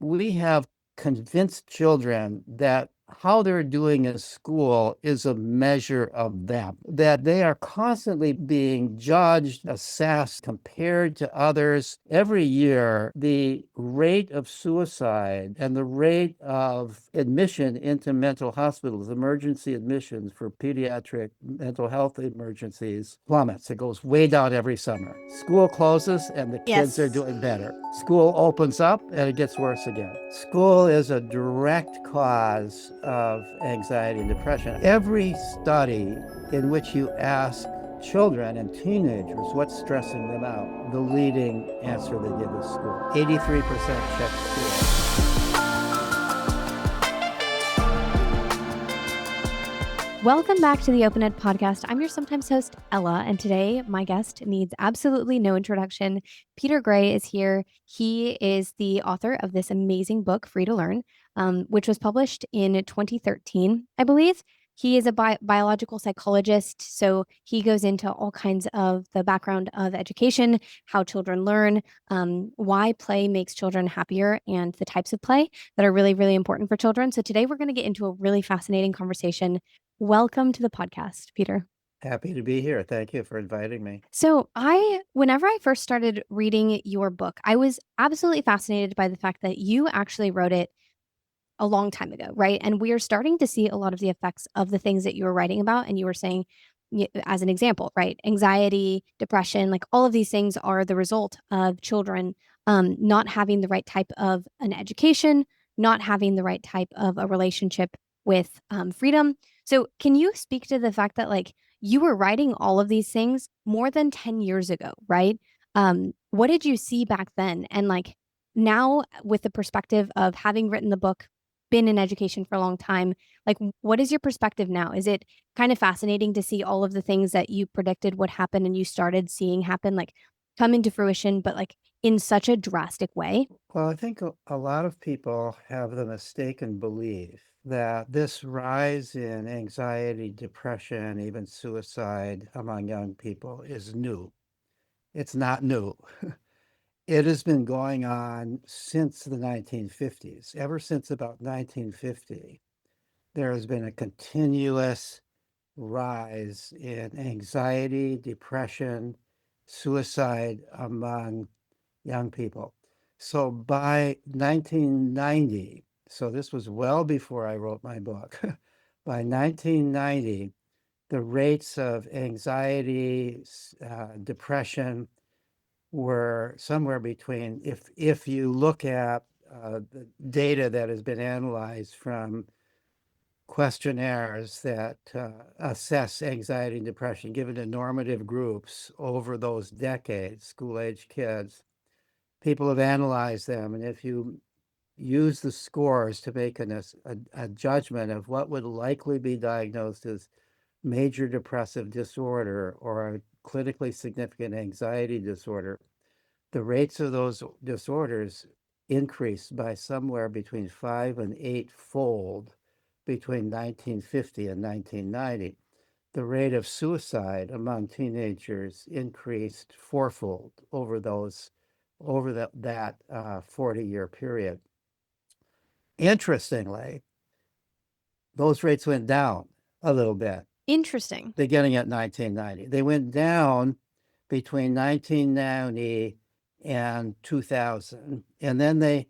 we have convinced children that how they're doing in school is a measure of them, that they are constantly being judged, assessed, compared to others. Every year, the rate of suicide and the rate of admission into mental hospitals, emergency admissions for pediatric mental health emergencies, plummets. It goes way down every summer. School closes and the kids are Yes. doing better. School opens up and it gets worse again. School is a direct cause of anxiety and depression. Every study in which you ask children and teenagers what's stressing them out, the leading answer they give is school. 83% check school. Welcome back to the OpenEd podcast. I'm your sometimes host, Ella, and today my guest needs absolutely no introduction. Peter Gray is here. He is the author of this amazing book, Free to Learn, which was published in 2013, I believe. He is a biological psychologist, so he goes into all kinds of the background of education, how children learn, why play makes children happier, and the types of play that are really, really important for children. So today we're going to get into a really fascinating conversation. Welcome to the podcast, Peter. Happy to be here. Thank you for inviting me. So, whenever I first started reading your book, I was absolutely fascinated by the fact that you actually wrote it a long time ago, right? And we are starting to see a lot of the effects of the things that you were writing about. And you were saying, as an example, right? Anxiety, depression, like all of these things are the result of children not having the right type of an education, not having the right type of a relationship with freedom. So, can you speak to the fact that, like, you were writing all of these things more than 10 years ago, right? What did you see back then? And, like, now, with the perspective of having written the book, been in education for a long time, like, what is your perspective now? Is it kind of fascinating to see all of the things that you predicted would happen and you started seeing happen, like, come into fruition, but like in such a drastic way? Well, I think a lot of people have the mistaken belief that this rise in anxiety, depression, even suicide among young people is new. It's not new. It has been going on since the 1950s. Ever since about 1950, there has been a continuous rise in anxiety, depression, suicide among young people. So by 1990, so this was well before I wrote my book, by 1990, the rates of anxiety, depression were somewhere between, if you look at the data that has been analyzed from questionnaires that assess anxiety and depression given to normative groups over those decades, school-age kids, people have analyzed them. And if you use the scores to make a judgment of what would likely be diagnosed as major depressive disorder or a clinically significant anxiety disorder, the rates of those disorders increased by somewhere between 5 and 8 fold between 1950 and 1990. The rate of suicide among teenagers increased fourfold over that 40-year period. Interestingly, those rates went down a little bit Interesting. beginning at 1990. They went down between 1990 and 2000, and then they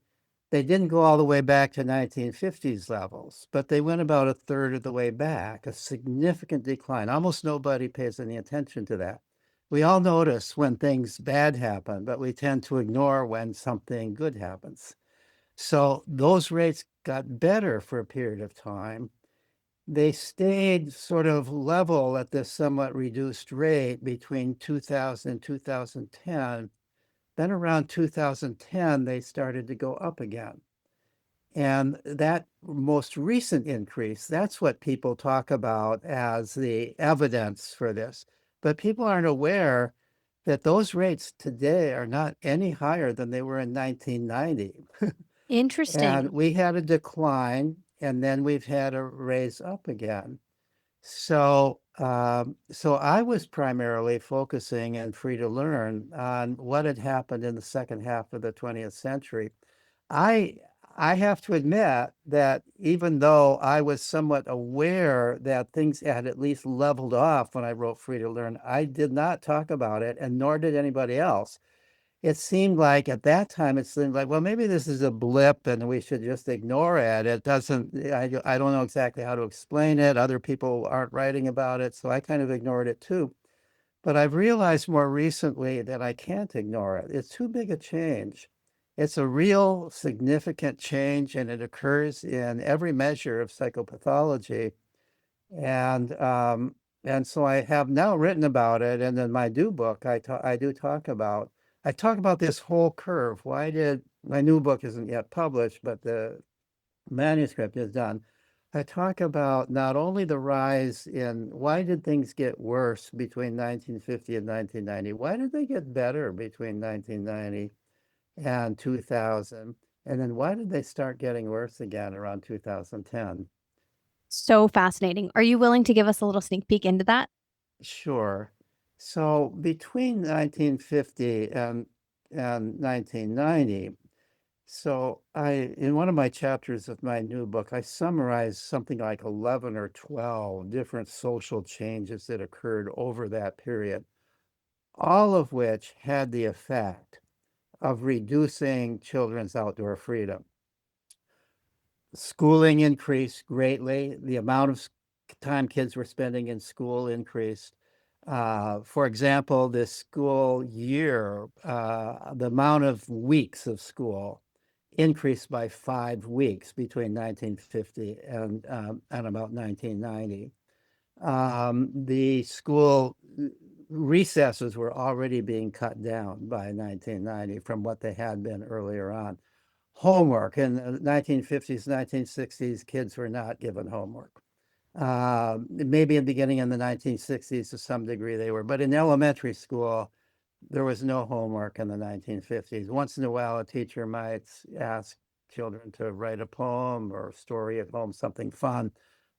didn't go all the way back to 1950s levels, but they went about a third of the way back, a significant decline. Almost nobody pays any attention to that. We all notice when things bad happen, but we tend to ignore when something good happens. So those rates got better for a period of time. They stayed sort of level at this somewhat reduced rate between 2000 and 2010. Then around 2010, they started to go up again. And that most recent increase, that's what people talk about as the evidence for this. But people aren't aware that those rates today are not any higher than they were in 1990. And Interesting. we had a decline, and then we've had a raise up again. So I was primarily focusing in Free to Learn on what had happened in the second half of the 20th century. I I have to admit that even though I was somewhat aware that things had at least leveled off when I wrote Free to Learn, I did not talk about it, and nor did anybody else. It seemed like at that time, it seemed like, well, maybe this is a blip and we should just ignore it. It doesn't, I don't know exactly how to explain it. Other people aren't writing about it, so I kind of ignored it too. But I've realized more recently that I can't ignore it. It's too big a change. It's a real significant change, and it occurs in every measure of psychopathology. And um, and so I have now written about it, and in my new book, I do talk about this whole curve. Why did my new book isn't yet published, but the manuscript is done. I talk about not only the rise in why did things get worse between 1950 and 1990? Why did they get better between 1990 and 2000? And then why did they start getting worse again around 2010? So fascinating. Are you willing to give us a little sneak peek into that? Sure. So between 1950 and 1990, so in one of my chapters of my new book, I summarized something like 11 or 12 different social changes that occurred over that period, all of which had the effect of reducing children's outdoor freedom. Schooling increased greatly. The amount of time kids were spending in school increased. For example, this school year, the amount of weeks of school increased by 5 weeks between 1950 and about 1990. The school recesses were already being cut down by 1990 from what they had been earlier on. Homework in the 1950s, 1960s, kids were not given homework. Maybe in the beginning in the 1960s to some degree they were, but in elementary school, there was no homework in the 1950s. Once in a while, a teacher might ask children to write a poem or a story at home, something fun.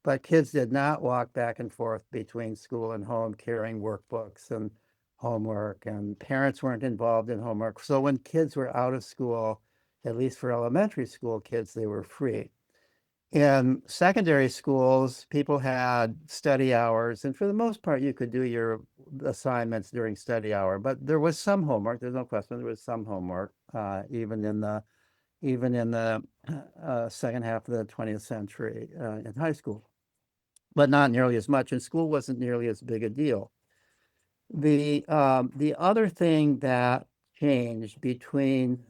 But kids did not walk back and forth between school and home carrying workbooks and homework, and parents weren't involved in homework. So when kids were out of school, at least for elementary school kids, they were free. In secondary schools, people had study hours, and for the most part, you could do your assignments during study hour. But there was some homework. There's no question there was some homework, even in the second half of the 20th century in high school, but not nearly as much. And school wasn't nearly as big a deal. The other thing that changed between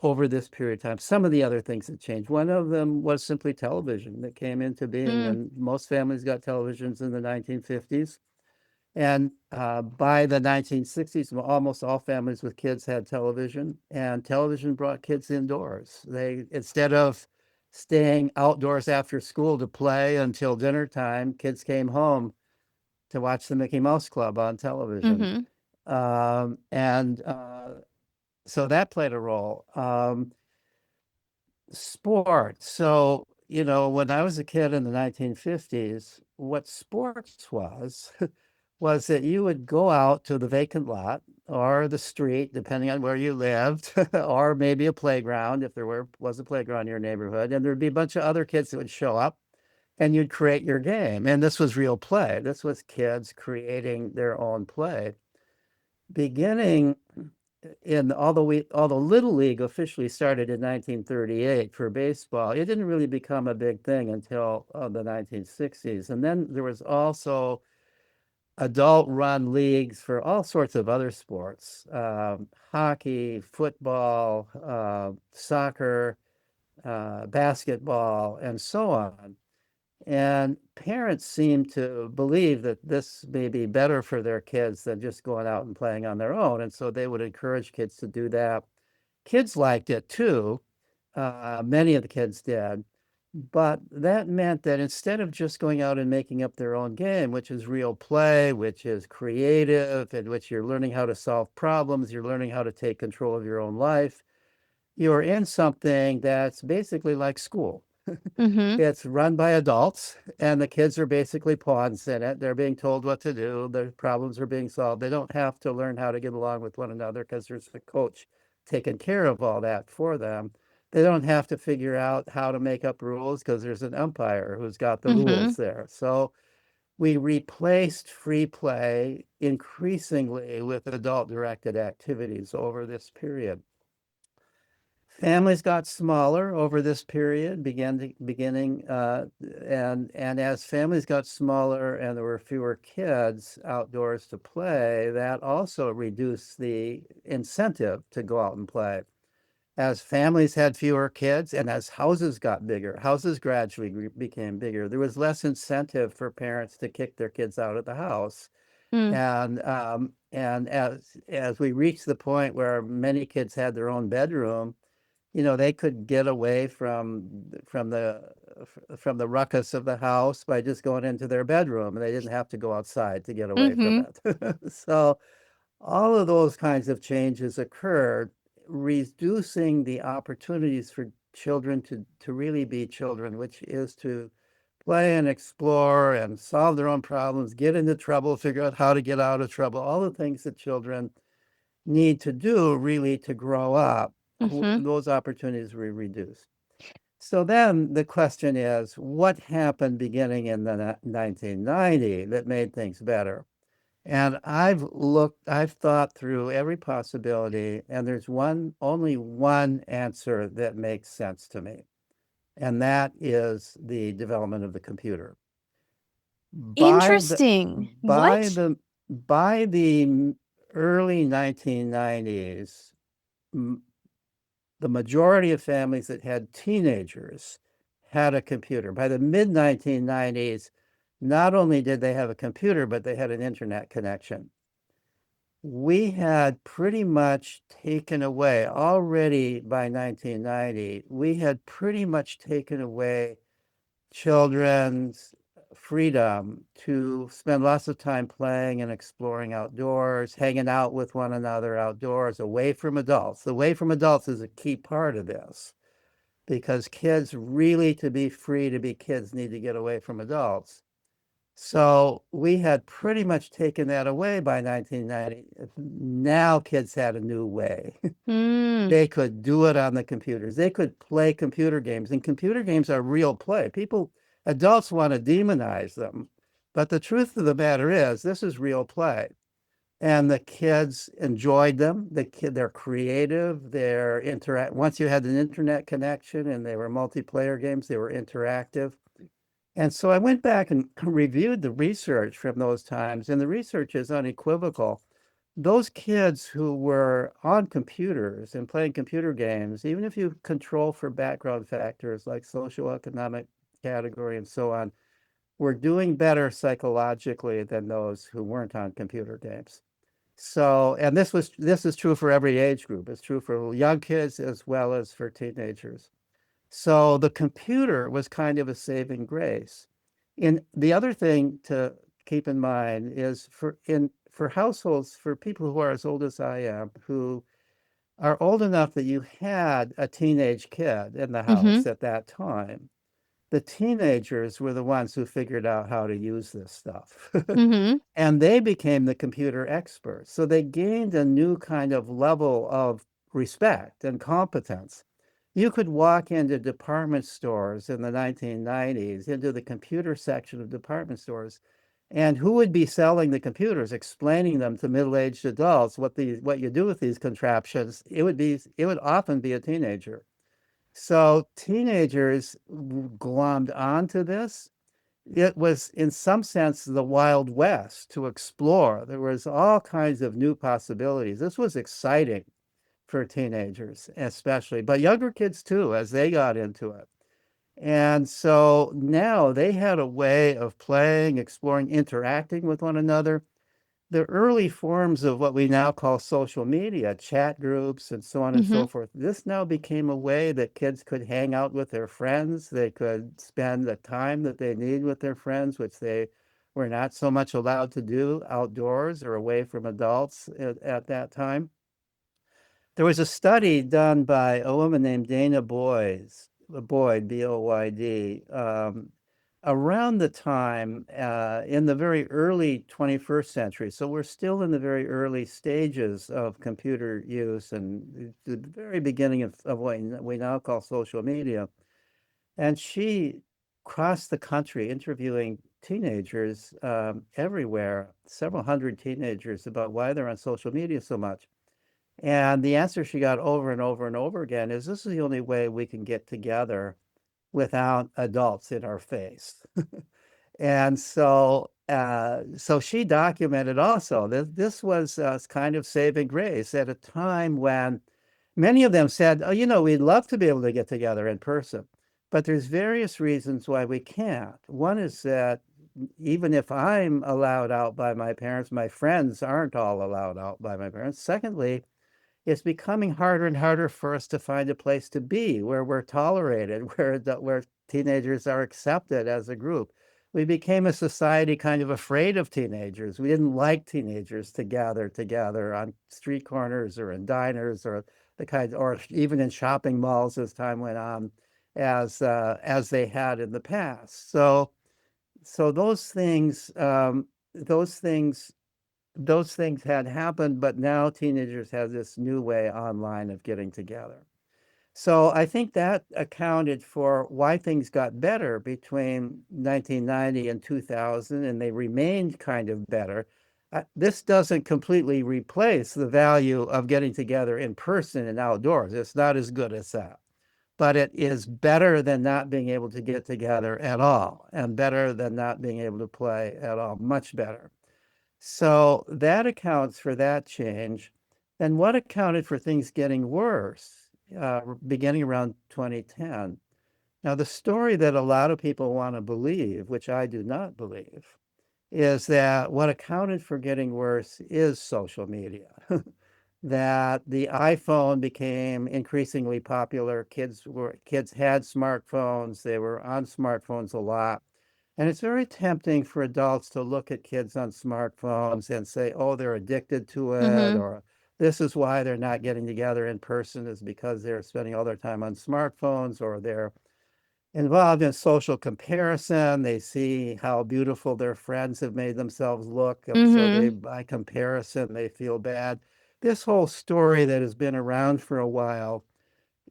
over this period of time, some of the other things that changed. One of them was simply television that came into being, Mm, and most families got televisions in the 1950s. And by the 1960s, almost all families with kids had television, and television brought kids indoors. They, instead of staying outdoors after school to play until dinner time, kids came home to watch the Mickey Mouse Club on television. mm-hmm. And so that played a role. Sports. So, when I was a kid in the 1950s, what sports was, was that you would go out to the vacant lot or the street, depending on where you lived, or maybe a playground if was a playground in your neighborhood, and there'd be a bunch of other kids that would show up and you'd create your game. And this was real play. This was kids creating their own play. Beginning although Little League officially started in 1938 for baseball, it didn't really become a big thing until the 1960s. And then there was also adult-run leagues for all sorts of other sports, hockey, football, soccer, basketball, and so on. And parents seem to believe that this may be better for their kids than just going out and playing on their own. And so they would encourage kids to do that. Kids liked it too. Many of the kids did. But that meant that instead of just going out and making up their own game, which is real play, which is creative, in which you're learning how to solve problems, you're learning how to take control of your own life, you're in something that's basically like school. Mm-hmm. It's run by adults, and the kids are basically pawns in it. They're being told what to do. Their problems are being solved. They don't have to learn how to get along with one another because there's a coach taking care of all that for them. They don't have to figure out how to make up rules because there's an umpire who's got the Mm-hmm. rules there. So we replaced free play increasingly with adult-directed activities over this period. Families got smaller over this period, and as families got smaller and there were fewer kids outdoors to play, that also reduced the incentive to go out and play. As families had fewer kids and as houses got bigger, houses gradually became bigger. There was less incentive for parents to kick their kids out of the house. Mm. And as we reached the point where many kids had their own bedroom, they could get away from the ruckus of the house by just going into their bedroom, and they didn't have to go outside to get away from Mm-hmm. it. So all of those kinds of changes occurred, reducing the opportunities for children to really be children, which is to play and explore and solve their own problems, get into trouble, figure out how to get out of trouble, all the things that children need to do really to grow up. Mm-hmm. Those opportunities were reduced. So then the question is, what happened beginning in the 1990 that made things better? And I've thought through every possibility, and there's only one answer that makes sense to me, and that is the development of the computer. By the Interesting. by What? the by the early 1990s, the majority of families that had teenagers had a computer. By the mid 1990s, not only did they have a computer, but they had an internet connection. We had pretty much taken away, already by 1990, we had pretty much taken away children's freedom to spend lots of time playing and exploring outdoors, hanging out with one another outdoors, away from adults. Away from adults is a key part of this because kids really, to be free to be kids, need to get away from adults. So we had pretty much taken that away by 1990. Now kids had a new way. Mm. They could do it on the computers. They could play computer games, and computer games are real play. Adults want to demonize them, but the truth of the matter is this is real play. And the kids enjoyed them. They're creative. Once you had an internet connection and they were multiplayer games, they were interactive. And so I went back and reviewed the research from those times, and the research is unequivocal. Those kids who were on computers and playing computer games, even if you control for background factors like socioeconomic category and so on, were doing better psychologically than those who weren't on computer games. So, and this is true for every age group. It's true for young kids as well as for teenagers. So the computer was kind of a saving grace. And the other thing to keep in mind is for households, for people who are as old as I am, who are old enough that you had a teenage kid in the Mm-hmm. house at that time, the teenagers were the ones who figured out how to use this stuff. Mm-hmm. And they became the computer experts. So they gained a new kind of level of respect and competence. You could walk into department stores in the 1990s, into the computer section of department stores, and who would be selling the computers, explaining them to middle-aged adults what you do with these contraptions? It would often be a teenager. So teenagers glommed onto this. It was, in some sense, the Wild West to explore. There was all kinds of new possibilities. This was exciting for teenagers, especially, but younger kids too, as they got into it. And so now they had a way of playing, exploring, interacting with one another. The early forms of what we now call social media, chat groups, and so on and Mm-hmm. so forth, this now became a way that kids could hang out with their friends. They could spend the time that they need with their friends, which they were not so much allowed to do outdoors or away from adults at that time. There was a study done by a woman named Boyd, B-O-Y-D, around the time in the very early 21st century. So we're still in the very early stages of computer use and the very beginning of what we now call social media. And she crossed the country interviewing teenagers everywhere, several hundred teenagers, about why they're on social media so much. And the answer she got over and over and over again is this is the only way we can get together without adults in our face. And so she documented also that this was kind of saving grace at a time when many of them said, oh, we'd love to be able to get together in person, but there's various reasons why we can't. One is that even if I'm allowed out by my parents, my friends aren't all allowed out by my parents. Secondly, it's becoming harder and harder for us to find a place to be where we're tolerated, where teenagers are accepted as a group. We became a society kind of afraid of teenagers. We didn't like teenagers to gather together on street corners or in diners or or even in shopping malls as time went on, as they had in the past. So those things those things had happened, but now teenagers have this new way online of getting together. So I think that accounted for why things got better between 1990 and 2000, and they remained kind of better. This doesn't completely replace the value of getting together in person and outdoors. It's not as good as that, but it is better than not being able to get together at all, and better than not being able to play at all, much better. So that accounts for that change. And what accounted for things getting worse, beginning around 2010? Now, the story that a lot of people want to believe, which I do not believe, is that what accounted for getting worse is social media. That the iPhone became increasingly popular. Kids had smartphones. They were on smartphones a lot. And it's very tempting for adults to look at kids on smartphones and say, oh, they're addicted to it, Mm-hmm. or this is why they're not getting together in person is because they're spending all their time on smartphones, or they're involved in social comparison. They see how beautiful their friends have made themselves look. So they, Mm-hmm. by comparison, they feel bad. This whole story that has been around for a while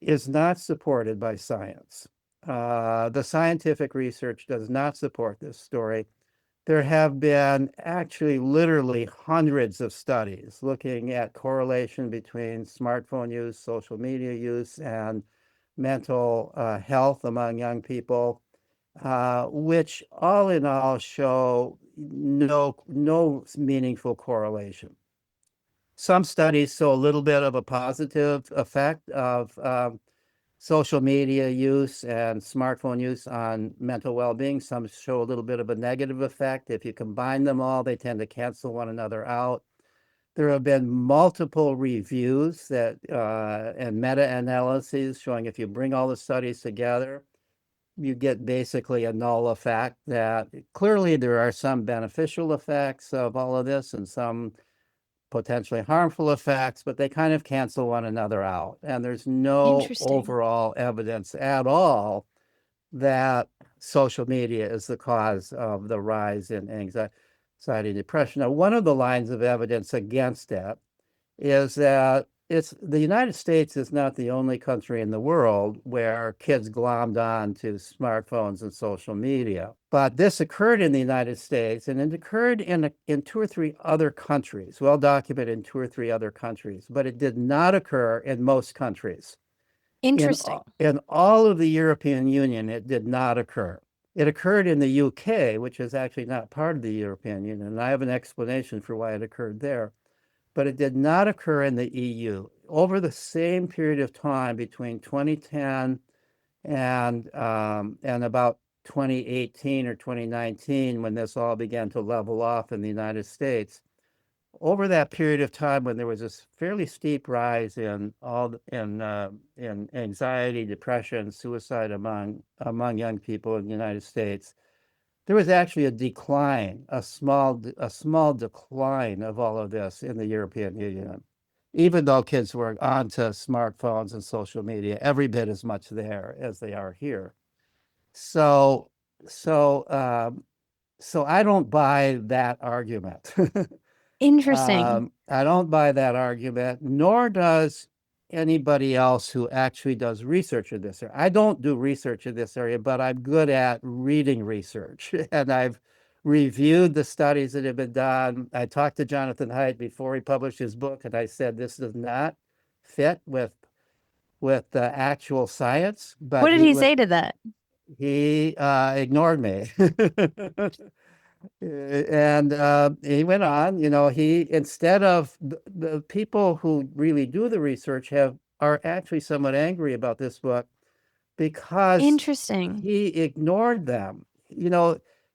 is not supported by science. The scientific research does not support this story. There have been actually literally hundreds of studies looking at correlation between smartphone use, social media use, and mental health among young people, which all in all show no meaningful correlation. Some studies show a little bit of a positive effect of social media use and smartphone use on mental well-being. Some show a little bit of a negative effect. If you combine them all, they tend to cancel one another out. There have been multiple reviews that and meta-analyses showing if you bring all the studies together, you get basically a null effect. That clearly there are some beneficial effects of all of this and some potentially harmful effects, but they kind of cancel one another out. And there's no Interesting. overall evidence at all that social media is the cause of the rise in anxiety and depression. Now, one of the lines of evidence against it is that the United States is not the only country in the world where kids glommed on to smartphones and social media. But this occurred in the United States, and it occurred in two or three other countries, well documented in two or three other countries, but it did not occur in most countries. Interesting. In all of the European Union, it did not occur. It occurred in the UK, which is actually not part of the European Union, and I have an explanation for why it occurred there, but it did not occur in the EU. Over the same period of time between 2010 and about 2018 or 2019, when this all began to level off in the United States, over that period of time when there was this fairly steep rise in anxiety, depression, suicide among young people in the United States, there was actually a decline, a small decline of all of this in the European Union, even though kids were onto smartphones and social media every bit as much there as they are here. So so I don't buy that argument. Interesting. I don't buy that argument, nor does anybody else who actually does research in this area. I don't do research in this area, but I'm good at reading research, and I've reviewed the studies that have been done. I talked to Jonathan Haidt before he published his book, and I said this does not fit with the actual science, What but did he say to that? he ignored me. And he went on, he instead of the people who really do the research are actually somewhat angry about this book because Interesting. he ignored them.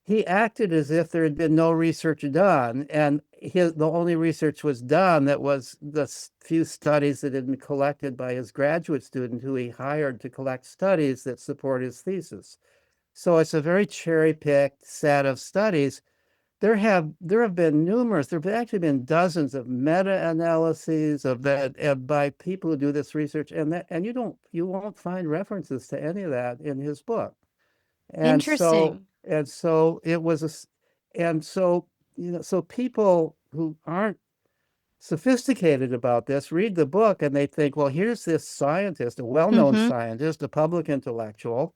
He acted as if there had been no research done, and the only research was done that was the few studies that had been collected by his graduate student who he hired to collect studies that support his thesis. So it's a very cherry-picked set of studies. There have been numerous, there have actually been dozens of meta-analyses of that by people who do this research, and you won't find references to any of that in his book. And so Interesting. and so it was and so so people who aren't sophisticated about this read the book and they think, well, here's this scientist, a well-known Mm-hmm. scientist, a public intellectual,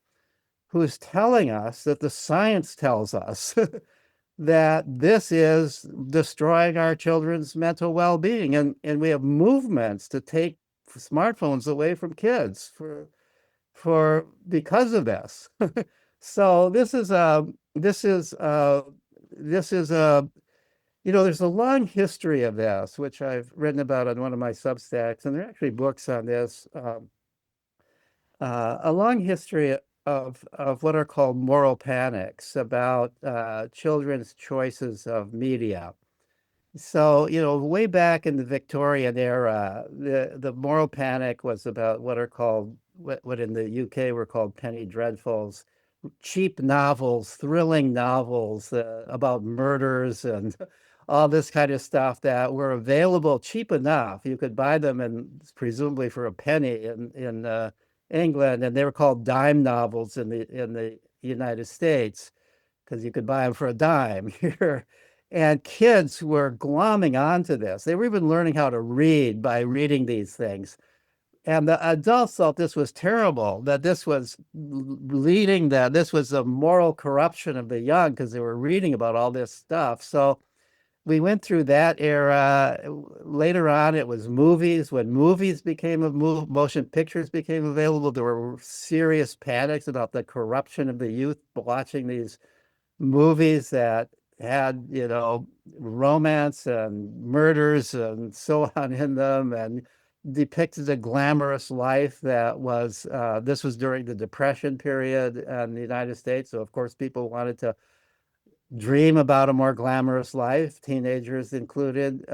who's telling us that the science tells us that this is destroying our children's mental well-being, and we have movements to take smartphones away from kids for because of this. So this is a there's a long history of this, which I've written about on one of my Substacks, and there are actually books on this. A long history of what are called moral panics about children's choices of media. So, way back in the Victorian era, the moral panic was about what are called what in the UK were called penny dreadfuls, cheap novels, thrilling novels about murders and all this kind of stuff that were available cheap enough. You could buy them and presumably for a penny in England, and they were called dime novels in the United States because you could buy them for a dime here. And kids were glomming onto this. They were even learning how to read by reading these things. And the adults thought this was terrible, that this was leading that this was a moral corruption of the young because they were reading about all this stuff. So we went through that era. Later on, it was movies. When movies became motion pictures became available, there were serious panics about the corruption of the youth watching these movies that had, romance and murders and so on in them, and depicted a glamorous life that was, this was during the Depression period in the United States. So, of course, people wanted to dream about a more glamorous life, teenagers included.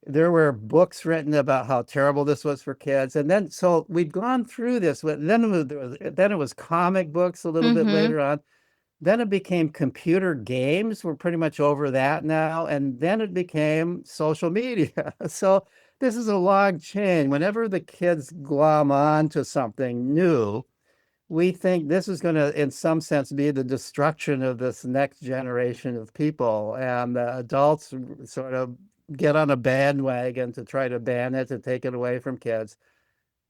There were books written about how terrible this was for kids. And then, so we've gone through this, but then it was comic books a little bit Mm-hmm. later on. Then it became computer games. We're pretty much over that now. And then it became social media. So this is a log chain. Whenever the kids glom on to something new, we think this is going to, in some sense, be the destruction of this next generation of people. And the adults sort of get on a bandwagon to try to ban it, to take it away from kids.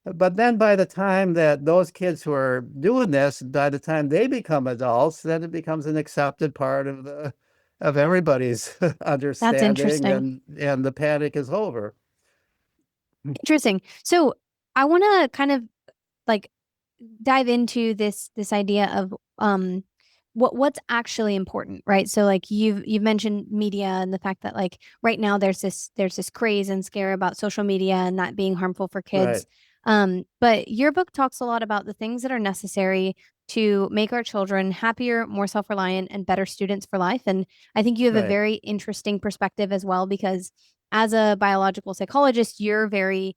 But then by the time that those kids who are doing this, by the time they become adults, then it becomes an accepted part of everybody's That's understanding, interesting. and the panic is over. Interesting. So I want to kind of like dive into this idea of what's actually important, right? So like you've mentioned media and the fact that like right now there's this craze and scare about social media and that being harmful for Right, kids. But your book talks a lot about the things that are necessary to make our children happier, more self-reliant, and better students for life. And I think you have a right, very interesting perspective as well because as a biological psychologist, you're very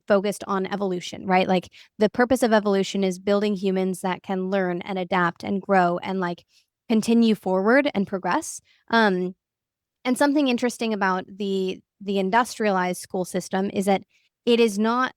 focused on evolution, right? Like the purpose of evolution is building humans that can learn and adapt and grow and like continue forward and progress. And something interesting about the industrialized school system is that it is not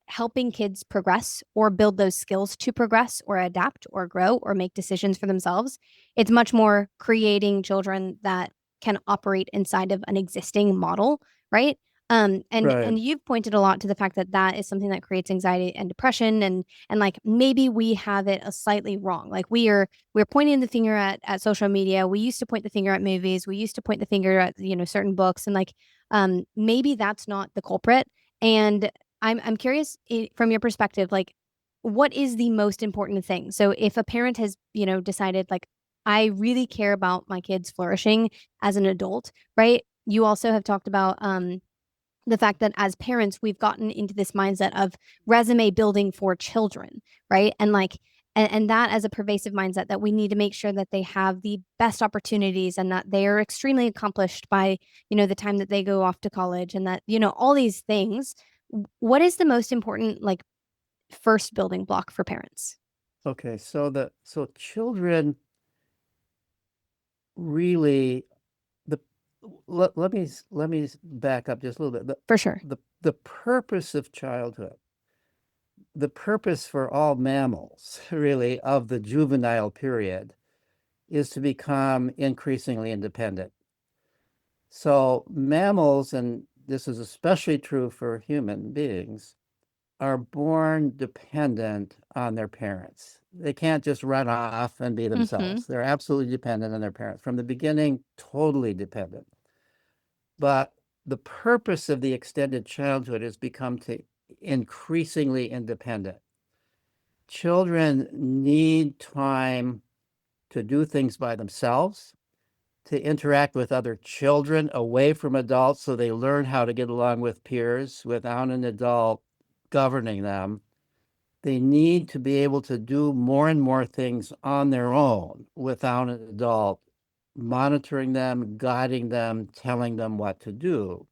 helping kids progress or build those skills to progress or adapt or grow or make decisions for themselves. It's much more creating children that can operate inside of an existing model, right? Right. And you've pointed a lot to the fact that that is something that creates anxiety and depression, and like maybe we have it a slightly wrong. Like we're pointing the finger at social media. We used to point the finger at movies. We used to point the finger at certain books, and like maybe that's not the culprit. And I'm curious from your perspective, like what is the most important thing? So if a parent has decided like I really care about my kids flourishing as an adult, right? You also have talked about the fact that as parents we've gotten into this mindset of resume building for children, right? And like and that as a pervasive mindset that we need to make sure that they have the best opportunities and that they are extremely accomplished by the time that they go off to college, and that all these things. What is the most important like first building block for parents? Okay. So children really the let me back up just a little bit. For sure. The purpose of childhood, the purpose for all mammals, really, of the juvenile period is to become increasingly independent. So mammals, and this is especially true for human beings, are born dependent on their parents. They can't just run off and be Mm-hmm. themselves. They're absolutely dependent on their parents. From the beginning, totally dependent. But the purpose of the extended childhood has become to increasingly independent. Children need time to do things by themselves, to interact with other children away from adults so they learn how to get along with peers without an adult governing them. They need to be able to do more and more things on their own without an adult monitoring them, guiding them, telling them what to do.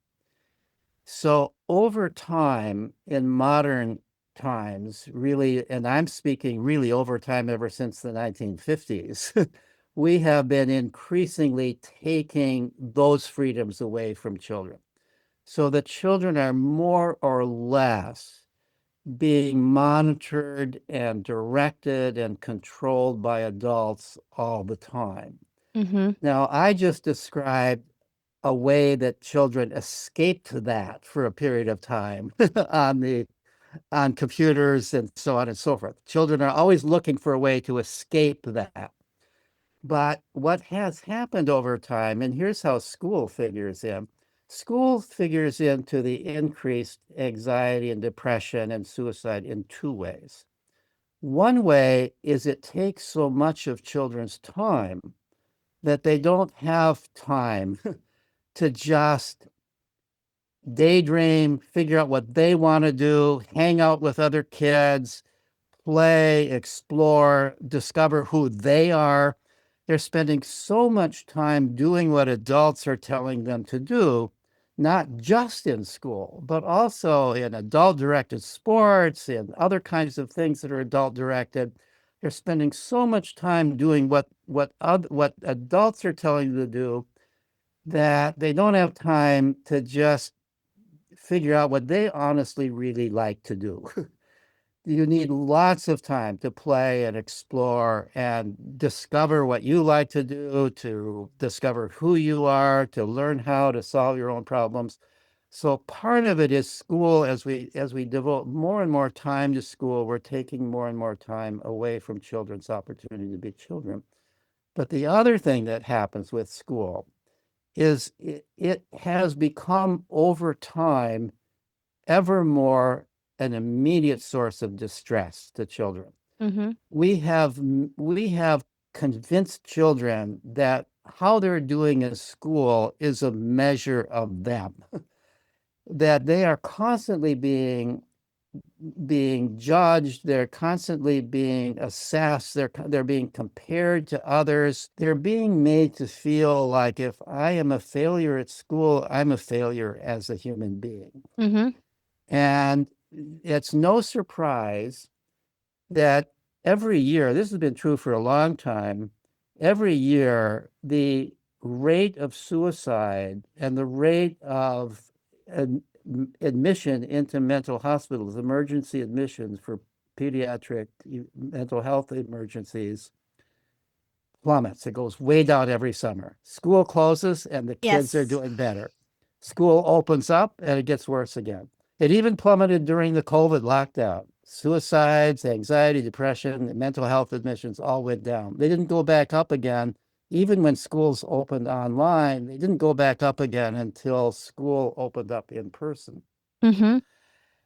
So over time, in modern times, really, and I'm speaking really over time ever since the 1950s, we have been increasingly taking those freedoms away from children. So the children are more or less being monitored and directed and controlled by adults all the time. Mm-hmm. Now, I just described a way that children escaped that for a period of time on computers and so on and so forth. Children are always looking for a way to escape that. But what has happened over time, and here's how school figures in. School figures into the increased anxiety and depression and suicide in two ways. One way is it takes so much of children's time that they don't have time to just daydream, figure out what they want to do, hang out with other kids, play, explore, discover who they are. They're spending so much time doing what adults are telling them to do, not just in school, but also in adult directed sports and other kinds of things that are adult directed. They're spending so much time doing what adults are telling them to do that they don't have time to just figure out what they honestly really like to do. You need lots of time to play and explore and discover what you like to do, to discover who you are, to learn how to solve your own problems. So part of it is school. As we devote more and more time to school, we're taking more and more time away from children's opportunity to be children. But the other thing that happens with school is it has become over time ever more an immediate source of distress to children. Mm-hmm. We have convinced children that how they're doing in school is a measure of them, that they are constantly being judged, they're constantly being assessed, they're being compared to others, they're being made to feel like if I am a failure at school, I'm a failure as a human being. Mm-hmm. And it's no surprise that every year, this has been true for a long time, every year, the rate of suicide and the rate of admission into mental hospitals, emergency admissions for pediatric mental health emergencies plummets. It goes way down every summer. School closes and the kids are Yes. doing better. School opens up and it gets worse again. It even plummeted during the COVID lockdown. Suicides, anxiety, depression, mental health admissions all went down. They didn't go back up again. Even when schools opened online, they didn't go back up again until school opened up in person. Mm-hmm.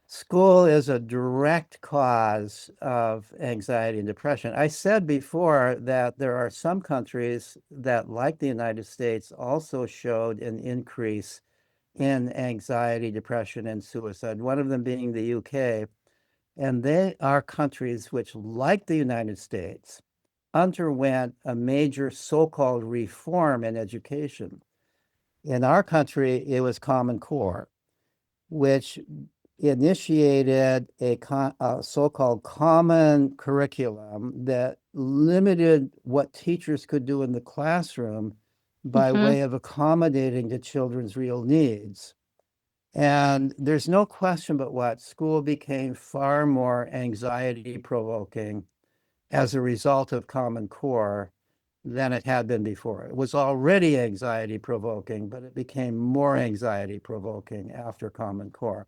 School is a direct cause of anxiety and depression. I said before that there are some countries that, like the United States, also showed an increase in anxiety, depression, and suicide, one of them being the UK. And they are countries which, like the United States, underwent a major so-called reform in education. In our country, it was Common Core, which initiated a so-called common curriculum that limited what teachers could do in the classroom by Mm-hmm. way of accommodating the children's real needs. And there's no question but what school became far more anxiety provoking as a result of Common Core than it had been before. It was already anxiety provoking, but it became more anxiety provoking after Common Core.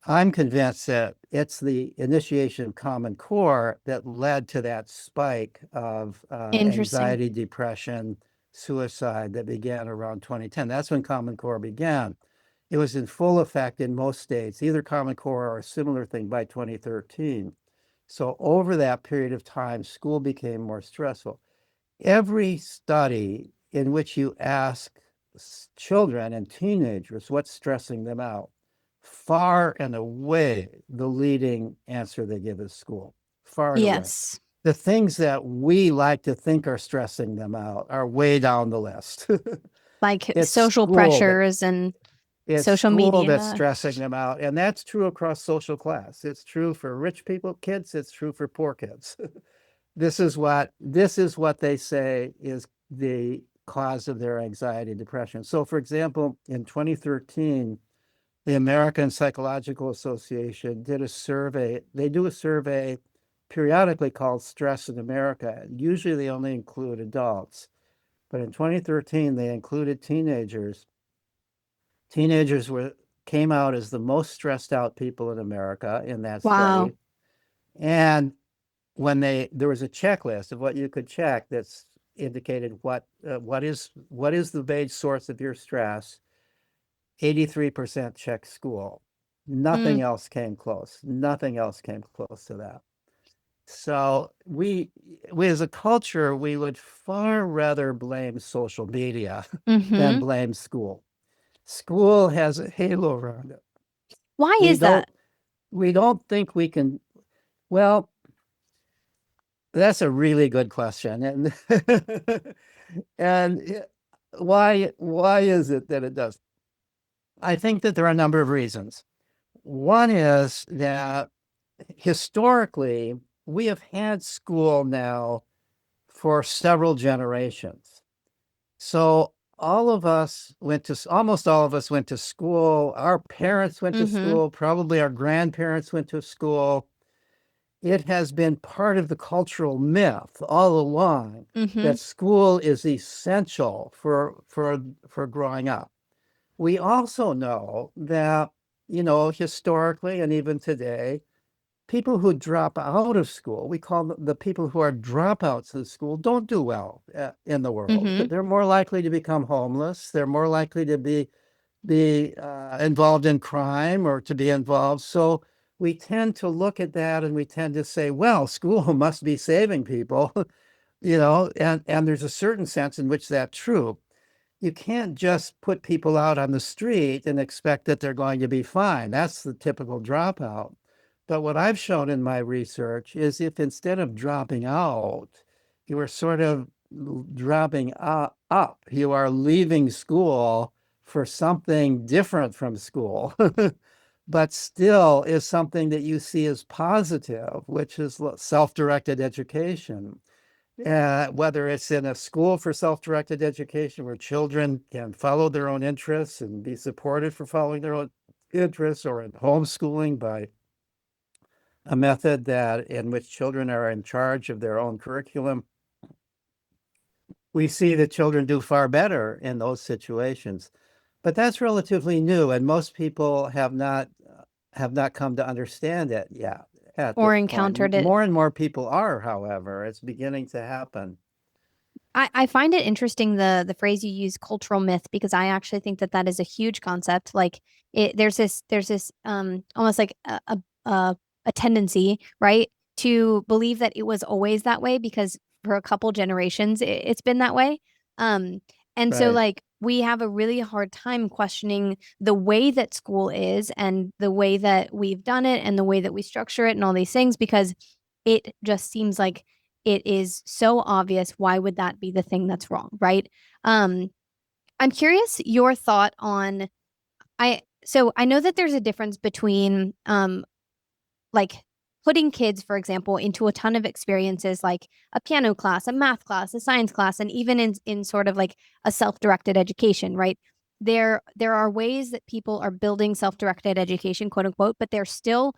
I'm convinced that it's the initiation of Common Core that led to that spike of Interesting. anxiety, depression, suicide that began around 2010. That's when Common Core began. It was in full effect in most states, either Common Core or a similar thing by 2013. So over that period of time, school became more stressful. Every study in which you ask children and teenagers what's stressing them out, far and away the leading answer they give is school, far and away. Yes. The things that we like to think are stressing them out are way down the list. Like it's social school that pressures and it's social school that's media. stressing them out, and that's true across social class. It's true for rich people kids, it's true for poor kids. This is what they say is the cause of their anxiety and depression. So for example, in 2013, the American Psychological Association did a survey. They do a survey periodically called Stress in America. Usually they only include adults, but in 2013 they included teenagers. Teenagers came out as the most stressed out people in America in that Wow. study. And when there was a checklist of what you could check that's indicated what is the main source of your stress. 83% checked school. Mm, Nothing else came close. Nothing else came close to that. So we as a culture, we would far rather blame social media than mm-hmm. blame school. School has a halo around it. Why We is that? don't we don't think we can. Well, that's a really good question. And why is it that it does? I think that there are a number of reasons. One is that historically, we have had school now for several generations. So almost all of us went to school. Our parents went to Mm-hmm. school, probably our grandparents went to school. It has been part of the cultural myth all along Mm-hmm. that school is essential for growing up. We also know that, historically and even today, people who drop out of school, we call them the people who are dropouts of school, don't do well in the world. Mm-hmm. They're more likely to become homeless. They're more likely to be involved in crime or to be involved. So we tend to look at that and we tend to say, well, school must be saving people, and there's a certain sense in which that's true. You can't just put people out on the street and expect that they're going to be fine. That's the typical dropout. But what I've shown in my research is if instead of dropping out, you are sort of dropping up, you are leaving school for something different from school, but still is something that you see as positive, which is self-directed education. Whether it's in a school for self-directed education where children can follow their own interests and be supported for following their own interests, or in homeschooling by a method that in which children are in charge of their own curriculum, we see that children do far better in those situations. But that's relatively new, and most people have not come to understand it yet at or this point. encountered it. More and more people are, however. It's beginning to happen. I find it interesting the phrase you use, cultural myth, because I actually think that that is a huge concept. Like there's this almost like a tendency, right, to believe that it was always that way because for a couple generations it's been that way. Um, and so Right. like we have a really hard time questioning the way that school is and the way that we've done it and the way that we structure it and all these things because it just seems like it is so obvious. Why would that be the thing that's wrong, right? Um, I'm curious your thought on I know that there's a difference between like putting kids, for example, into a ton of experiences like a piano class, a math class, a science class, and even in sort of like a self-directed education, right? There are ways that people are building self-directed education, quote unquote, but they're still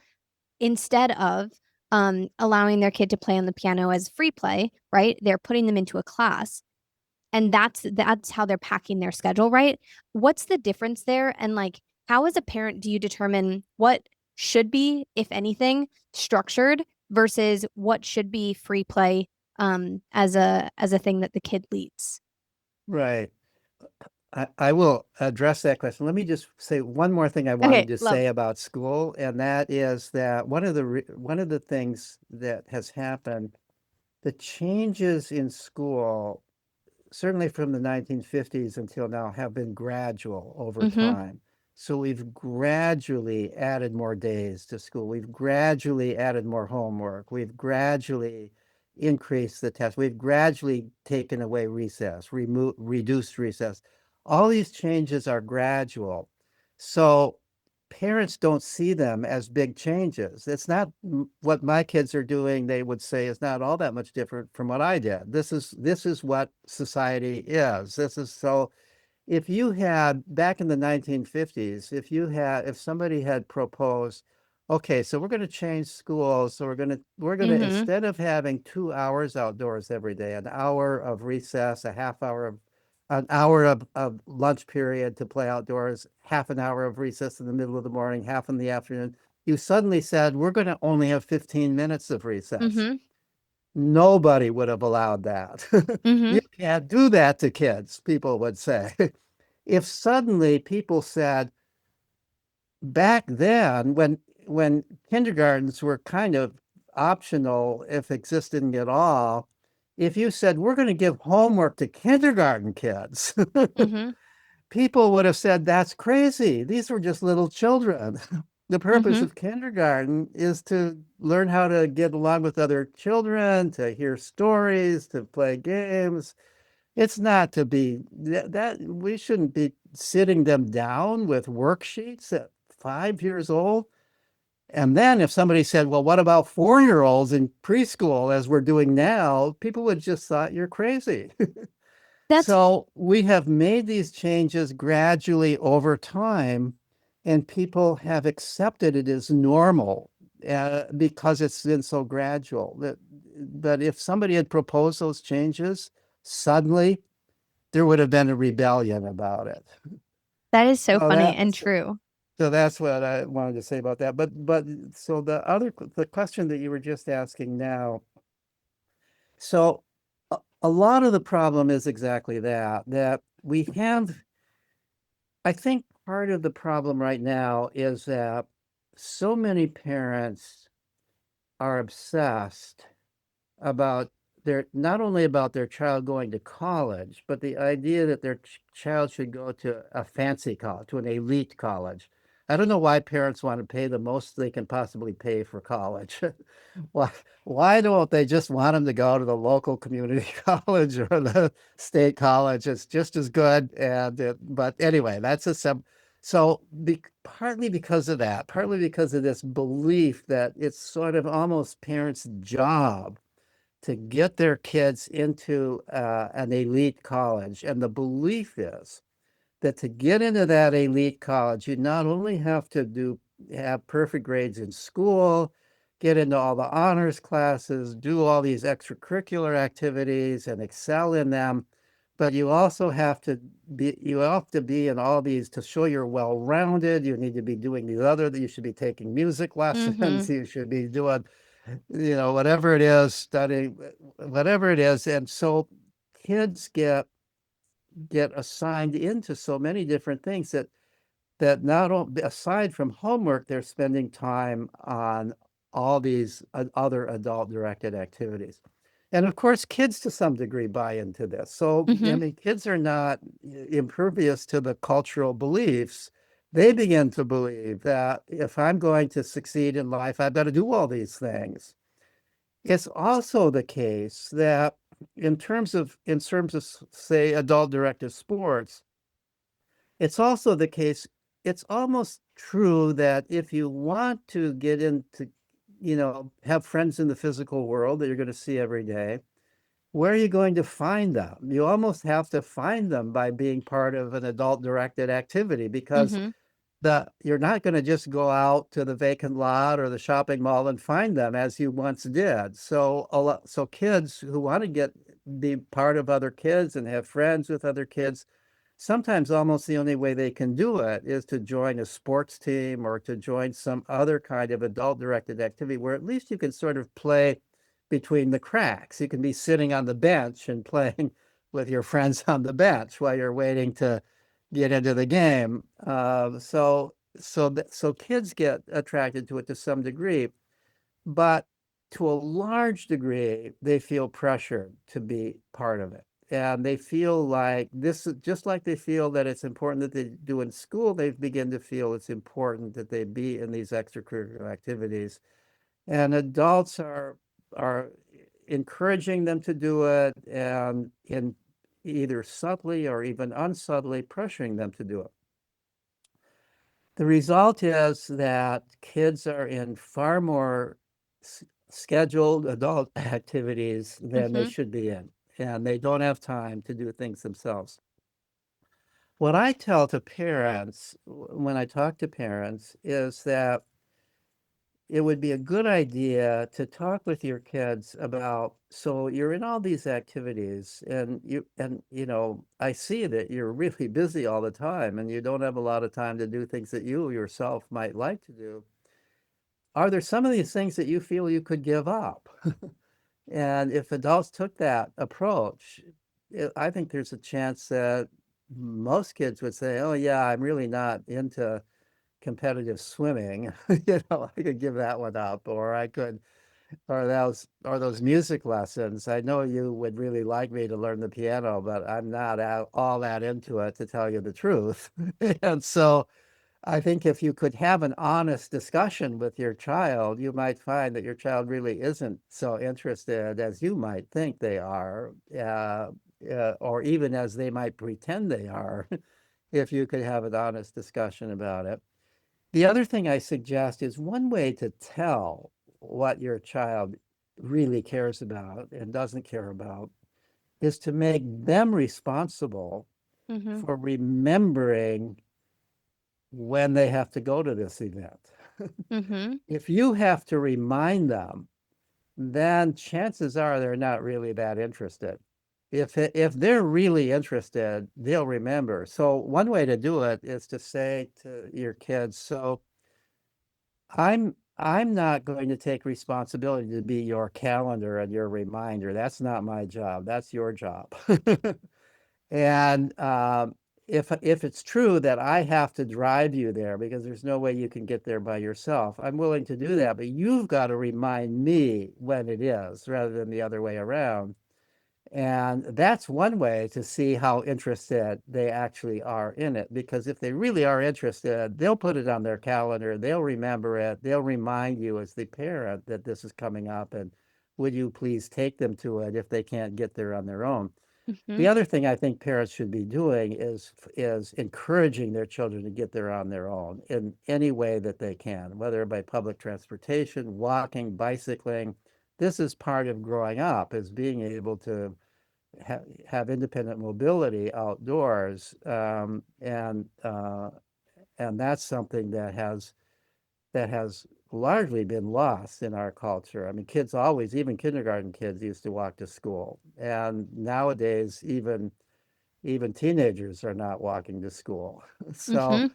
instead of allowing their kid to play on the piano as free play, right? They're putting them into a class, and that's how they're packing their schedule, right? What's the difference there? And like, how as a parent do you determine what should be, if anything, structured versus what should be free play as a thing that the kid leads? Right. I will address that question. Let me just say one more thing I Okay, wanted to love. say about school, and that is that one of the things that has happened, the changes in school, certainly from the 1950s until now, have been gradual over Mm-hmm. time. So we've gradually added more days to school. We've gradually added more homework. We've gradually increased the test. We've gradually taken away recess, reduced recess. All these changes are gradual. So parents don't see them as big changes. It's not what my kids are doing, they would say is not all that much different from what I did. This is what society is. This is so if you had back in the 1950s, if somebody had proposed, okay, so we're going to change schools, so we're going to Mm-hmm. instead of having 2 hours outdoors every day, an hour of recess, a half hour of an hour of lunch period to play outdoors, half an hour of recess in the middle of the morning, half in the afternoon. You suddenly said, we're going to only have 15 minutes of recess. Mm-hmm. Nobody would have allowed that. Mm-hmm. You can't do that to kids, people would say. If suddenly people said, back then when kindergartens were kind of optional if existing at all, if you said we're going to give homework to kindergarten kids, Mm-hmm. people would have said that's crazy. These were just little children. The purpose Mm-hmm. of kindergarten is to learn how to get along with other children, to hear stories, to play games. It's not to be that we shouldn't be sitting them down with worksheets at 5 years old. And then if somebody said, well, what about 4-year-olds in preschool as we're doing now? People would just thought you're crazy. That's So we have made these changes gradually over time, and people have accepted it as normal because it's been so gradual. But if somebody had proposed those changes, suddenly there would have been a rebellion about it. that is so So funny and that's true. so that's what I wanted to say about that. But so the question that you were just asking now, so a lot of the problem is exactly that we have. I think part of the problem right now is that so many parents are obsessed about their not only about their child going to college, but the idea that their child should go to a fancy college, to an elite college. I don't know why parents want to pay the most they can possibly pay for college. Why, why don't they just want them to go to the local community college or the state college? It's just as good. But anyway, that's a sub. So partly because of that, partly because of this belief that it's sort of almost parents' job to get their kids into an elite college. And the belief is that to get into that elite college, you not only have to have perfect grades in school, get into all the honors classes, do all these extracurricular activities and excel in them, but you have to be in all these to show you're well-rounded. You need to be doing these other, you should be taking music lessons, Mhm. you should be doing, whatever it is, studying, whatever it is. And so kids get assigned into so many different things that not only, aside from homework, they're spending time on all these other adult directed activities. And of course, kids to some degree buy into this. So, I Mhm. mean, kids are not impervious to the cultural beliefs. They begin to believe that if I'm going to succeed in life, I've got to do all these things. It's also the case that in terms of say adult directed sports, it's also the case, it's almost true that if you want to get into, have friends in the physical world that you're going to see every day, where are you going to find them? You almost have to find them by being part of an adult directed activity, because Mhm. you're not going to just go out to the vacant lot or the shopping mall and find them as you once did. So kids who want to be part of other kids and have friends with other kids, sometimes almost the only way they can do it is to join a sports team or to join some other kind of adult directed activity where at least you can sort of play between the cracks. You can be sitting on the bench and playing with your friends on the bench while you're waiting to get into the game. So kids get attracted to it to some degree, but to a large degree, they feel pressured to be part of it. And they feel like this is just like they feel that it's important that they do in school, they begin to feel it's important that they be in these extracurricular activities. And adults are encouraging them to do it and in either subtly or even unsubtly pressuring them to do it. The result is that kids are in far more scheduled adult activities than they Mhm. should be in, and they don't have time to do things themselves. What I tell to parents when I talk to parents is that it would be a good idea to talk with your kids about, so you're in all these activities and I see that you're really busy all the time and you don't have a lot of time to do things that you yourself might like to do. Are there some of these things that you feel you could give up? And if adults took that approach, I think there's a chance that most kids would say, oh yeah, I'm really not into competitive swimming. I could give that one up, or I could, or those music lessons. I know you would really like me to learn the piano, but I'm not all that into it, to tell you the truth. And so I think if you could have an honest discussion with your child, you might find that your child really isn't so interested as you might think they are, or even as they might pretend they are, if you could have an honest discussion about it. The other thing I suggest is one way to tell what your child really cares about and doesn't care about is to make them responsible Mhm. for remembering when they have to go to this event. Mhm. If you have to remind them, then chances are they're not really that interested. If they're really interested, they'll remember. So one way to do it is to say to your kids, so I'm not going to take responsibility to be your calendar and your reminder. That's not my job. That's your job. And if it's true that I have to drive you there because there's no way you can get there by yourself, I'm willing to do that. But you've got to remind me when it is, rather than the other way around. And that's one way to see how interested they actually are in it. Because if they really are interested, they'll put it on their calendar, they'll remember it, they'll remind you as the parent that this is coming up, and would you please take them to it if they can't get there on their own. The Mhm. other thing I think parents should be doing is encouraging their children to get there on their own in any way that they can, whether by public transportation, walking, bicycling. This is part of growing up, is being able to have independent mobility outdoors, and that's something that has largely been lost in our culture. I mean, kids always, even kindergarten kids, used to walk to school, and nowadays, even teenagers are not walking to school. So Mm-hmm.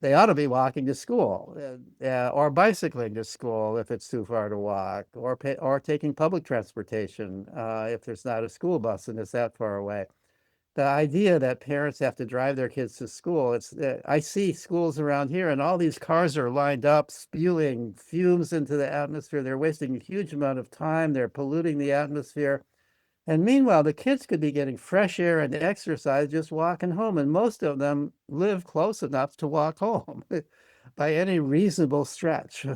they ought to be walking to school, or bicycling to school if it's too far to walk, or taking public transportation if there's not a school bus and it's that far away. The idea that parents have to drive their kids to school, I see schools around here and all these cars are lined up spewing fumes into the atmosphere. They're wasting a huge amount of time. They're polluting the atmosphere. And meanwhile, the kids could be getting fresh air and exercise just walking home. And most of them live close enough to walk home by any reasonable stretch.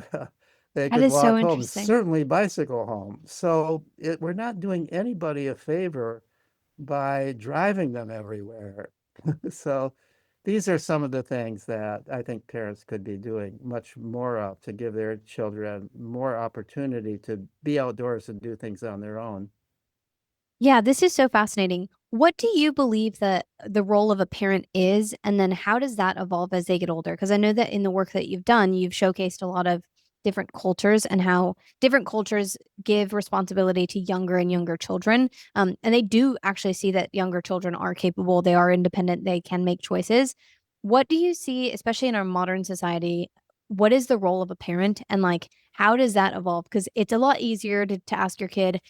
They That could is so walk home, interesting. certainly bicycle home. So we're not doing anybody a favor by driving them everywhere. So these are some of the things that I think parents could be doing much more of to give their children more opportunity to be outdoors and do things on their own. Yeah, this is so fascinating. What do you believe that the role of a parent is, and then how does that evolve as they get older? Because I know that in the work that you've done, you've showcased a lot of different cultures and how different cultures give responsibility to younger and younger children. And they do actually see that younger children are capable, they are independent, they can make choices. What do you see, especially in our modern society? What is the role of a parent, and like how does that evolve? Because it's a lot easier to ask your kid,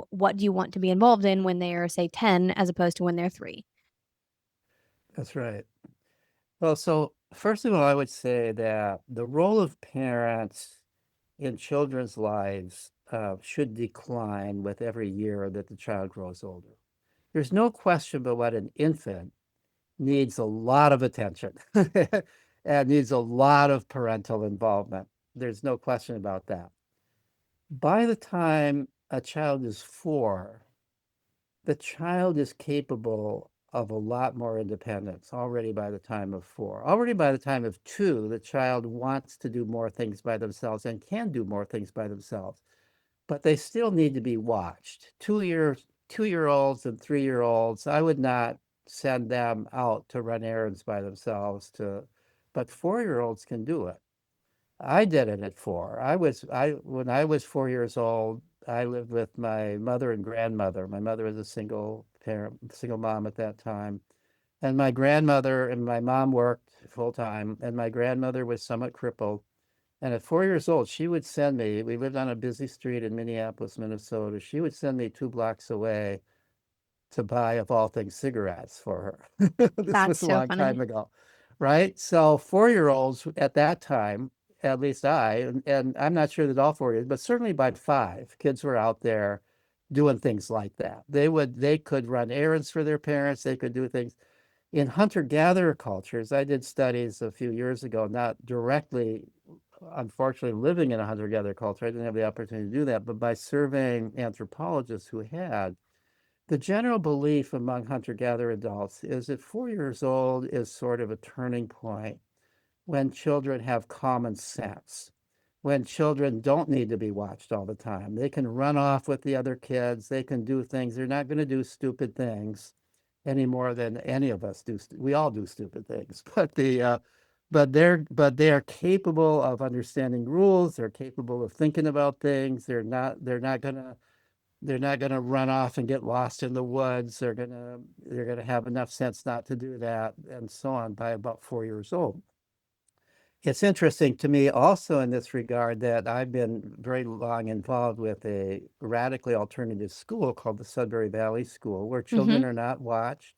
what do you want to be involved in when they are, say, 10 as opposed to when they're 3? That's right. Well, so first of all, I would say that the role of parents in children's lives should decline with every year that the child grows older. There's no question but what an infant needs a lot of attention and needs a lot of parental involvement. There's no question about that. By the time a child is 4, the child is capable of a lot more independence already by the time of 4. Already by the time of 2, the child wants to do more things by themselves and can do more things by themselves, but they still need to be watched. 2-year-olds and 3-year-olds, I would not send them out to run errands by themselves but 4-year-olds can do it. I did it at 4. I when I was 4 years old, I lived with my mother and grandmother. My mother was a single parent, single mom at that time. And my grandmother and my mom worked full time, and my grandmother was somewhat crippled. And at 4 years old, she would send me, we lived on a busy street in Minneapolis, Minnesota. She would send me 2 blocks away to buy, of all things, cigarettes for her. This That's was a so long time funny. ago, right? So 4-year-olds at that time, at least and I'm not sure that all 4 years, but certainly by 5, kids were out there doing things like that. They could run errands for their parents. They could do things in hunter-gatherer cultures. I did studies a few years ago, not directly, unfortunately, living in a hunter-gatherer culture. I didn't have the opportunity to do that, but by surveying anthropologists who had, the general belief among hunter-gatherer adults is that 4 years old is sort of a turning point when children have common sense, when children don't need to be watched all the time. They can run off with the other kids, they can do things. They're not going to do stupid things any more than any of us do. We all do stupid things, but they are capable of understanding rules. They're capable of thinking about things. They're not going to run off and get lost in the woods. They're going to have enough sense not to do that, and so on by about 4 years old. It's interesting to me also in this regard that I've been very long involved with a radically alternative school called the Sudbury Valley School, where Mm-hmm. children are not watched.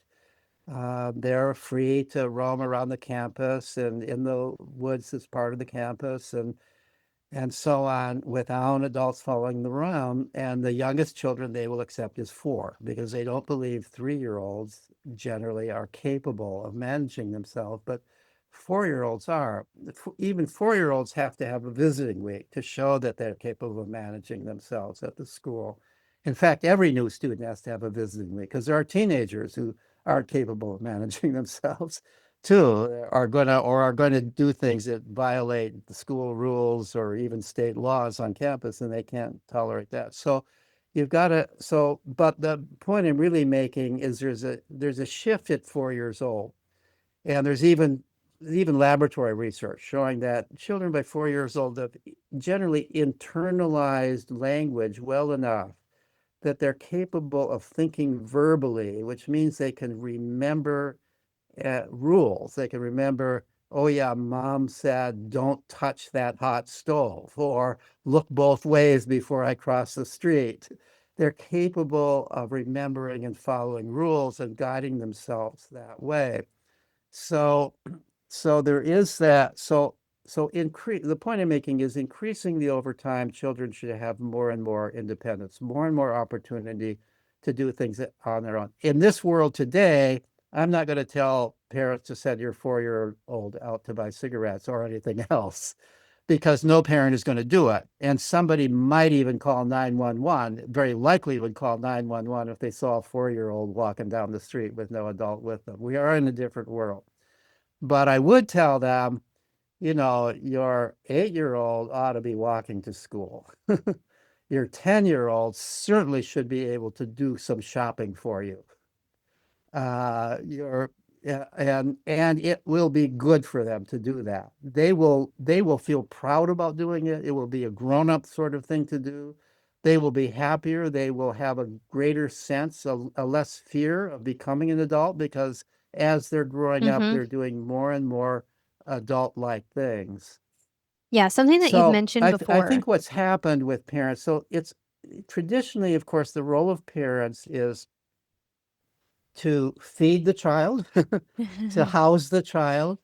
They're free to roam around the campus and in the woods as part of the campus, and so on, without adults following them around. And the youngest children they will accept is 4 because they don't believe 3-year-olds generally are capable of managing themselves, but 4-year-olds are. Even 4-year-olds have to have a visiting week to show that they're capable of managing themselves at the school. In fact, every new student has to have a visiting week because there are teenagers who aren't capable of managing themselves too, are going to do things that violate the school rules or even state laws on campus, and they can't tolerate that. So you've got to, so, but the point I'm really making is there's a shift at 4 years old. And there's even laboratory research showing that children by 4 years old have generally internalized language well enough that they're capable of thinking verbally, which means they can remember rules. They can remember, oh yeah, mom said, don't touch that hot stove, or look both ways before I cross the street. They're capable of remembering and following rules and guiding themselves that way. So, so there is that. So increase the point I'm making is increasingly over time, children should have more and more independence, more and more opportunity to do things on their own. In this world today, I'm not going to tell parents to send your 4 year old out to buy cigarettes or anything else because no parent is going to do it. And somebody might even call 911, very likely would call 911 if they saw a 4 year old walking down the street with no adult with them. We are in a different world. But I would tell them, your 8 year old ought to be walking to school. Your 10 year old certainly should be able to do some shopping for you. Your and it will be good for them to do that. They will feel proud about doing it. It will be a grown-up sort of thing to do. They will be happier. They will have a greater sense, a less fear of becoming an adult because as they're growing up, Mm-hmm. they're doing more and more adult-like things. Yeah, something that you've So mentioned I before. think what's happened with parents, so it's traditionally, of course, the role of parents is to feed the child, to house the child,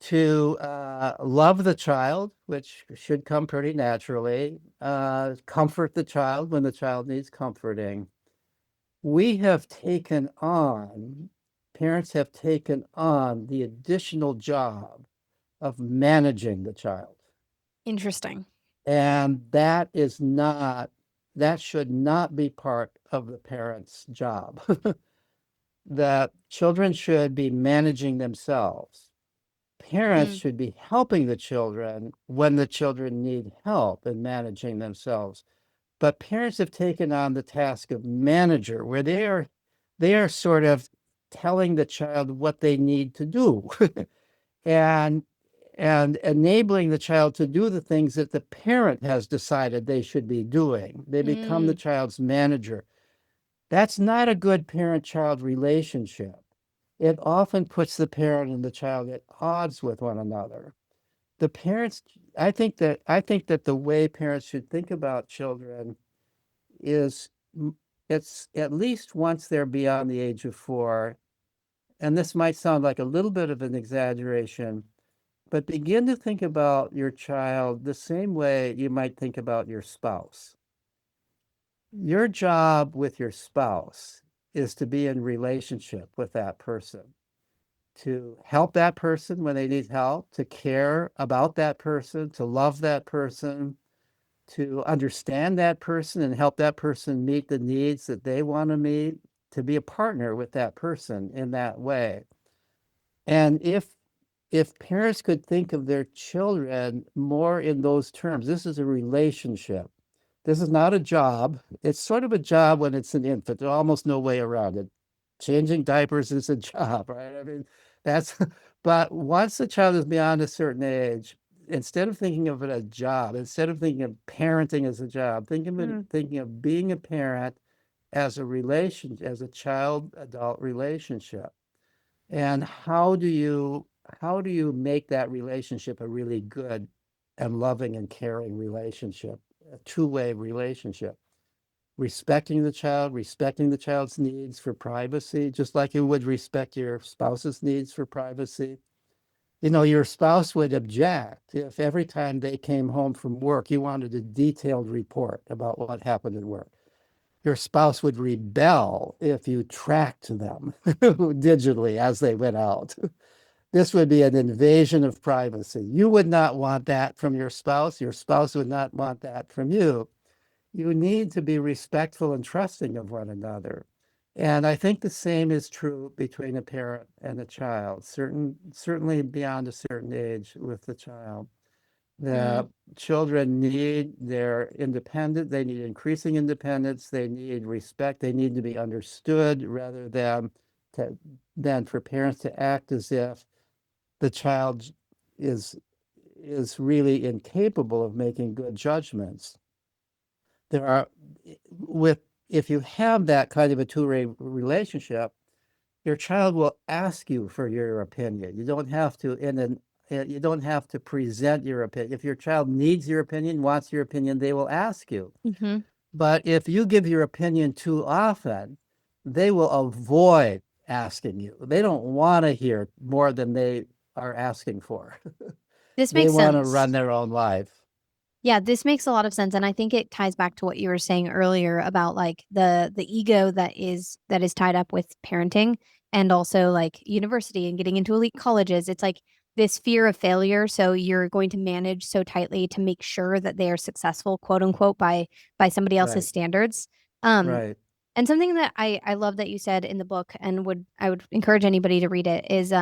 to love the child, which should come pretty naturally, comfort the child when the child needs comforting. We have taken on, Parents have taken on the additional job of managing the child. Interesting. And that should not be part of the parent's job. That children should be managing themselves. Parents Mm, should be helping the children when the children need help in managing themselves. But parents have taken on the task of manager, where they are sort of telling the child what they need to do and and enabling the child to do the things that the parent has decided they should be doing. They become the mm, child's manager. That's not a good parent-child relationship. It often puts the parent and the child at odds with one another. The parents, I think that the way parents should think about children is it's at least once they're beyond the age of 4, and this might sound like a little bit of an exaggeration, but begin to think about your child the same way you might think about your spouse. Your job with your spouse is to be in relationship with that person, to help that person when they need help, to care about that person, to love that person, to understand that person and help that person meet the needs that they want to meet, to be a partner with that person in that way. And if parents could think of their children more in those terms, this is a relationship. This is not a job. It's sort of a job when it's an infant. There's almost no way around it. Changing diapers is a job, right? I mean, that's, but once the child is beyond a certain age, instead of thinking of it as a job, instead of thinking of parenting as a job, mm. thinking of being a parent as a child adult relationship. And how do you make that relationship a really good and loving and caring relationship, a two-way relationship? Respecting the child's needs for privacy, just like you would respect your spouse's needs for privacy. Your spouse would object if every time they came home from work, you wanted a detailed report about what happened at work. Your spouse would rebel if you tracked them digitally as they went out. This would be an invasion of privacy. You would not want that from your spouse. Your spouse would not want that from you. You need to be respectful and trusting of one another. And I think the same is true between a parent and a child, certainly beyond a certain age with the child. Mm, The children need their independence. They need increasing independence. They need respect. They need to be understood rather to, than for parents to act as if the child is is really incapable of making good judgments. There are with if you have that kind of a two-way relationship, your child will ask you for your opinion. You don't have to you don't have to present your opinion. If your child needs your opinion, wants your opinion, they will ask you. hmm But if you give your opinion too often, they will avoid asking you. They don't want to hear more than they are asking for. This They makes want to sense. run their own life. Yeah, this makes a lot of sense, and I think it ties back to what you were saying earlier about like the ego that is tied up with parenting and also like university and getting into elite colleges. It's like this fear of failure, so you're going to manage so tightly to make sure that they are successful, quote unquote, by somebody else's Right, standards. Um, right. and something that I love that you said in the book and I would encourage anybody to read it is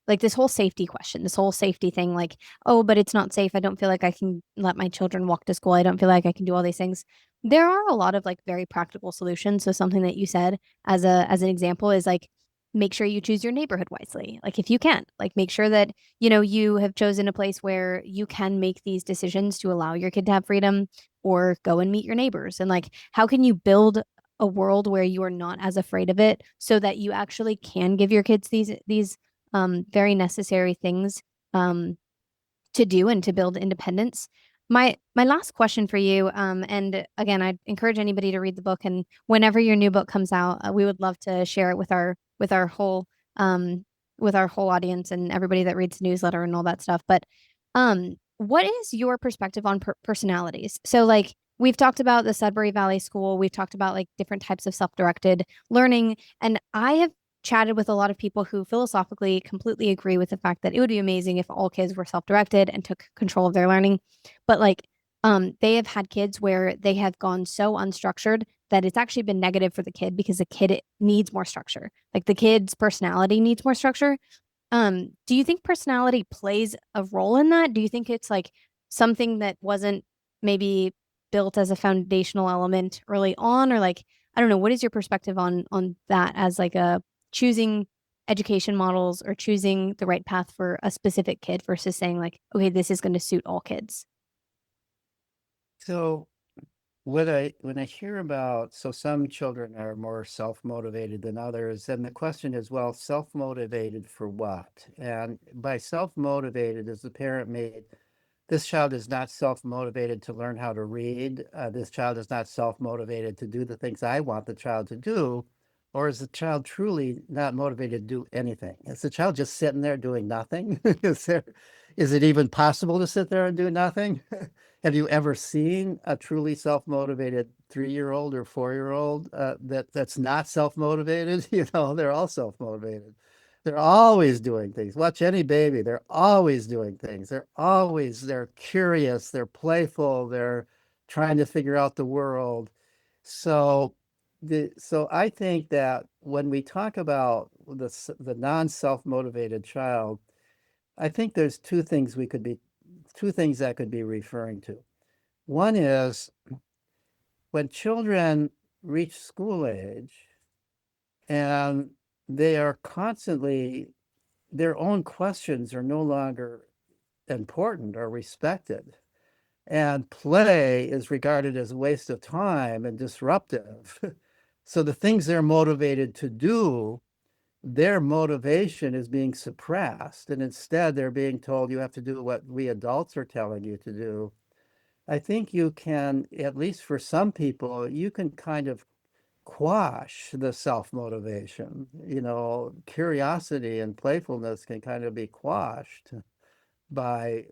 like this whole safety question, this whole safety thing, like, oh, but it's not safe. I don't feel like I can let my children walk to school. I don't feel like I can do all these things. There are a lot of like very practical solutions. So something that you said as an example is like make sure you choose your neighborhood wisely. Like if you can, like make sure that, you know, you have chosen a place where you can make these decisions to allow your kid to have freedom or go and meet your neighbors. And like how can you build a world where you are not as afraid of it so that you actually can give your kids these very necessary things um, to do and to build independence. My last question for you, and again, I'd encourage anybody to read the book. And whenever your new book comes out, we would love to share it um, with our whole audience and everybody that reads the newsletter and all that stuff. But what is your perspective on personalities? So, like we've talked about the Sudbury Valley School, we've talked about like different types of self-directed learning, and I have chatted with a lot of people who philosophically completely agree with the fact that it would be amazing if all kids were self-directed and took control of their learning. But like they have had kids where they have gone so unstructured that it's actually been negative for the kid because the kid needs more structure. Like the kid's personality needs more structure. Do you think personality plays a role in that? Do you think it's like something that wasn't maybe built as a foundational element early on, or like I don't know, what is your perspective on that as like a choosing education models or choosing the right path for a specific kid versus saying like, okay, this is going to suit all kids? So when I hear about some children are more self-motivated than others, and the question is, well, self-motivated for what? And by self-motivated, as the parent made, this child is not self-motivated to learn how to read. This child is not self-motivated to do the things I want the child to do. Or is the child truly not motivated to do anything? Is the child just sitting there doing nothing? Is it even possible to sit there and do nothing? Have you ever seen a truly self-motivated 3-year-old or 4-year-old that's not self-motivated? You know, they're all self-motivated. They're always doing things. Watch any baby. They're always doing things. They're curious, they're playful, they're trying to figure out the world. So so I think that when we talk about the non-self-motivated child, I think there's two things that could be referring to. One is when children reach school age and they are constantly their own questions are no longer important or respected. And play is regarded as a waste of time and disruptive. So the things they're motivated to do, their motivation is being suppressed. And instead, they're being told you have to do what we adults are telling you to do. I think you can, at least for some people, you can kind of quash the self-motivation. You know, curiosity and playfulness can kind of be quashed by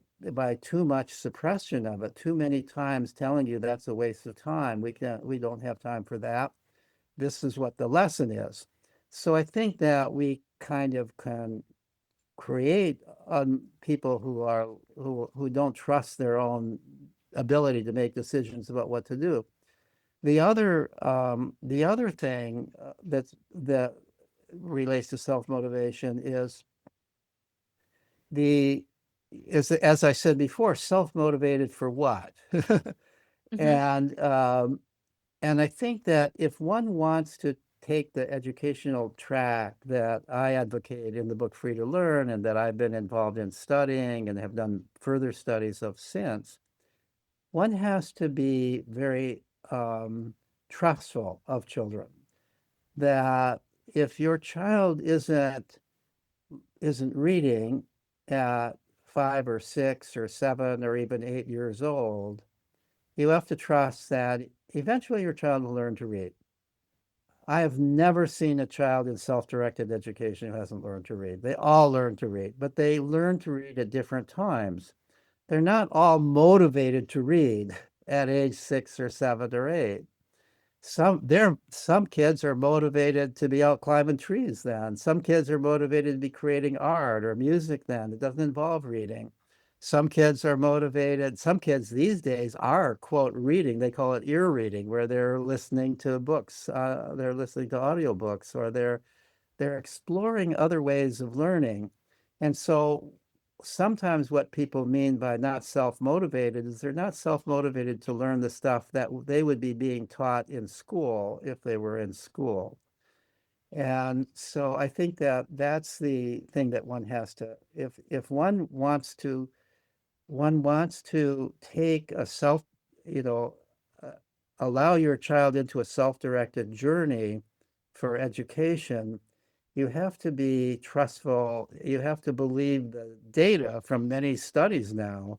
too much suppression of it, too many times telling you that's a waste of time. We don't have time for that. This is what the lesson is. So I think that we kind of can create people who don't trust their own ability to make decisions about what to do. The other thing that relates to self motivation is the as I said before, self-motivated for what? Hmm. And I think that if one wants to take the educational track that I advocate in the book Free to Learn and that I've been involved in studying and have done further studies of since, one has to be very trustful of children. That if your child isn't reading at 5 or 6 or 7 or even 8 years old, you have to trust that eventually your child will learn to read. I have never seen a child in self-directed education who hasn't learned to read. They all learn to read, but they learn to read at different times. They're not all motivated to read at age 6 or 7 or 8. Some kids are motivated to be out climbing trees then. Some kids are motivated to be creating art or music then. It doesn't involve reading. Some kids these days are, quote, reading. They call it ear reading, where they're listening to books, they're listening to audiobooks, or they're exploring other ways of learning. And so sometimes what people mean by not self-motivated is they're not self-motivated to learn the stuff that they would be being taught in school if they were in school. And so I think that that's the thing that one has to, if one wants to take a self, you know, uh, allow your child into a self-directed journey for education, you have to be trustful. You have to believe the data from many studies now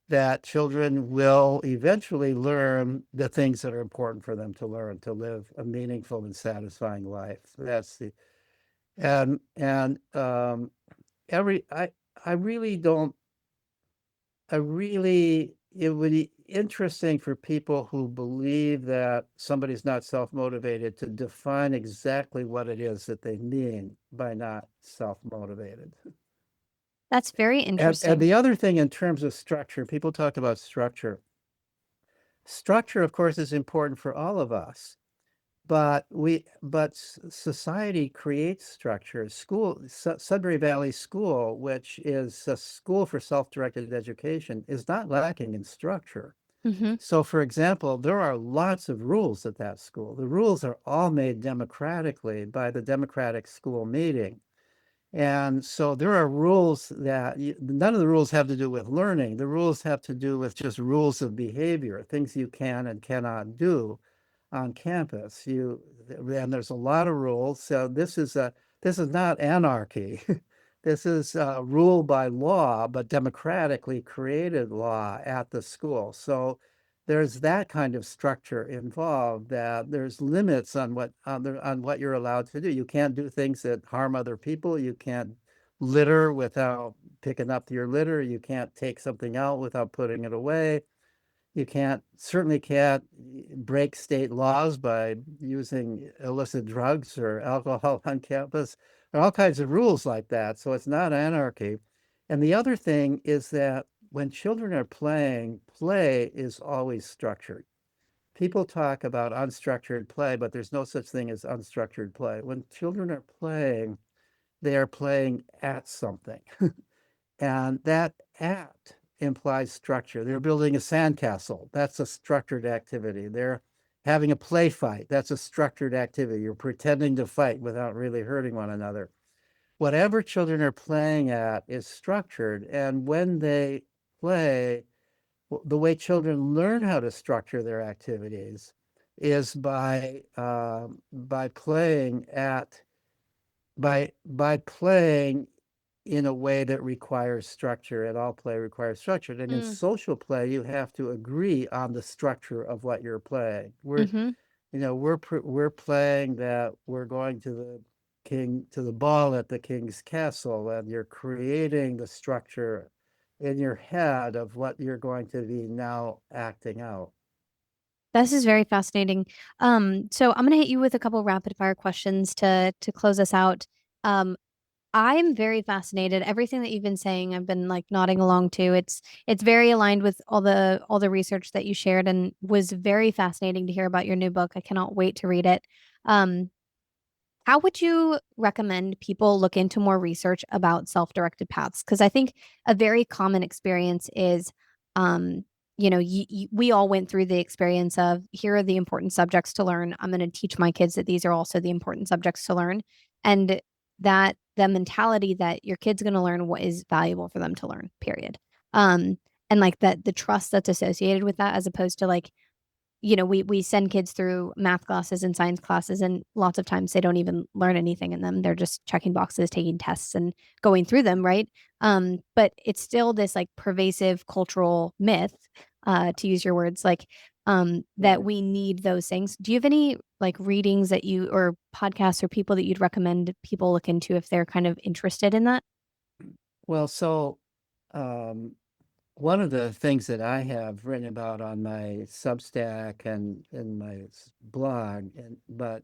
that children will eventually learn the things that are important for them to learn to live a meaningful and satisfying life. That's the and every I really don't I really, it would be interesting for people who believe that somebody's not self-motivated to define exactly what it is that they mean by not self-motivated. That's very And interesting. the other thing in terms of structure, people talk about structure. Structure, of course, is important for all of us, but society creates structures. Sudbury Valley School, which is a school for self-directed education, is not lacking in structure. Hmm. So, for example, there are lots of rules at that school. The rules are all made democratically by the Democratic School Meeting. And so there are rules that none of the rules have to do with learning. The rules have to do with just rules of behavior, things you can and cannot do on campus. And there's a lot of rules. So this is not anarchy. This is rule by law, but democratically created law at the school. So there's that kind of structure involved, that there's limits on on what you're allowed to do. You can't do things that harm other people. You can't litter without picking up your litter. You can't take something out without putting it away. You certainly can't break state laws by using illicit drugs or alcohol on campus. There are all kinds of rules like that. So it's not anarchy. And the other thing is that when children are playing, play is always structured. People talk about unstructured play, but there's no such thing as unstructured play. When children are playing, they are playing at something. And that at implies structure. They're building a sandcastle. That's a structured activity. They're having a play fight. That's a structured activity. You're pretending to fight without really hurting one another. Whatever children are playing at is structured. And when they play, the way children learn how to structure their activities is by playing at by playing in a way that requires structure, and all play requires structure. And in Mm. social play, you have to agree on the structure of what you're playing. Hmm. We're playing that we're going to the ball at the king's castle, and you're creating the structure in your head of what you're going to be now acting out. This is very fascinating. So I'm gonna hit you with a couple rapid fire questions to close us out. Um, I'm very fascinated. Everything that you've been saying, I've been like nodding along to. It's very aligned with all the research that you shared, and was very fascinating to hear about your new book. I cannot wait to read it. Um, How would you recommend people look into more research about self-directed paths? Because I think a very common experience is, um, we all went through the experience of here are the important subjects to learn. I'm going to teach my kids that these are also the important subjects to learn, and that the mentality that your kid's going to learn what is valuable for them to learn. Period. Um, and like that, the trust that's associated with that, as opposed to like we send kids through math classes and science classes, and lots of times they don't even learn anything in them. They're just checking boxes, taking tests, and going through them, right? But it's still this like pervasive cultural myth, to use your words, like that Right. we need those things. Do you have any like readings that you or podcasts or people that you'd recommend people look into if they're kind of interested in that? Well, so um, one of the things that I have written about on my Substack and in my blog, but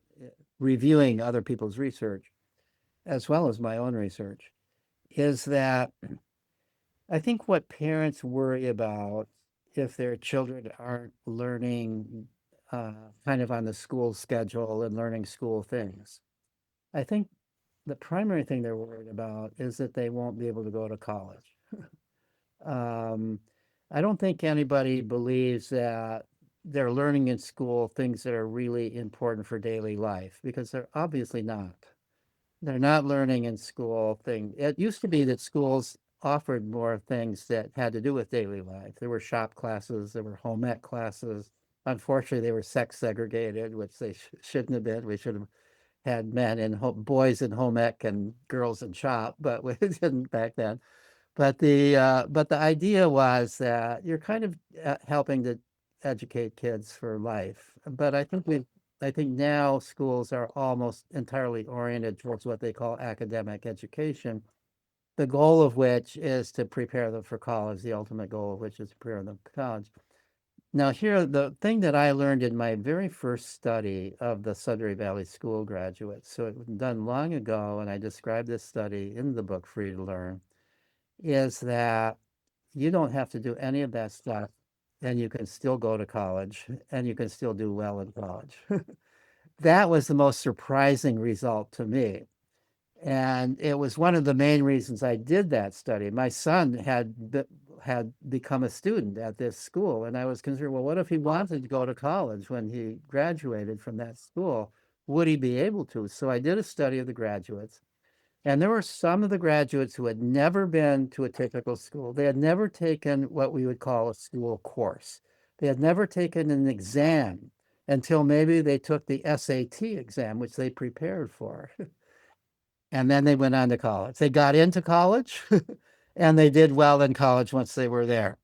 reviewing other people's research as well as my own research, is that I think what parents worry about if their children aren't learning kind of on the school schedule and learning school things, I think the primary thing they're worried about is that they won't be able to go to college. Um, I don't think anybody believes that they're learning in school things that are really important for daily life because they're obviously not. They're not learning in school thing. It used to be that schools offered more things that had to do with daily life. There were shop classes, there were home ec classes. Unfortunately, they were sex segregated, which they shouldn't have been. We should have had men and boys in home ec and girls in shop, but we didn't back then. But the idea was that you're kind of helping to educate kids for life. But I think now schools are almost entirely oriented towards what they call academic education, the goal of which is to prepare them for college, the ultimate goal of which is to prepare them for college. Now, here, the thing that I learned in my very first study of the Sudbury Valley School graduates, so it was done long ago, and I described this study in the book Free to Learn, is that you don't have to do any of that stuff, and you can still go to college, and you can still do well in college. That was the most surprising result to me. And it was one of the main reasons I did that study. My son had become a student at this school, and I was concerned, well, what if he wanted to go to college when he graduated from that school? Would he be able to? So I did a study of the graduates, and there were some of the graduates who had never been to a typical school. They had never taken what we would call a school course. They had never taken an exam until maybe they took the SAT exam, which they prepared for. And then they went on to college. They got into college and they did well in college once they were there.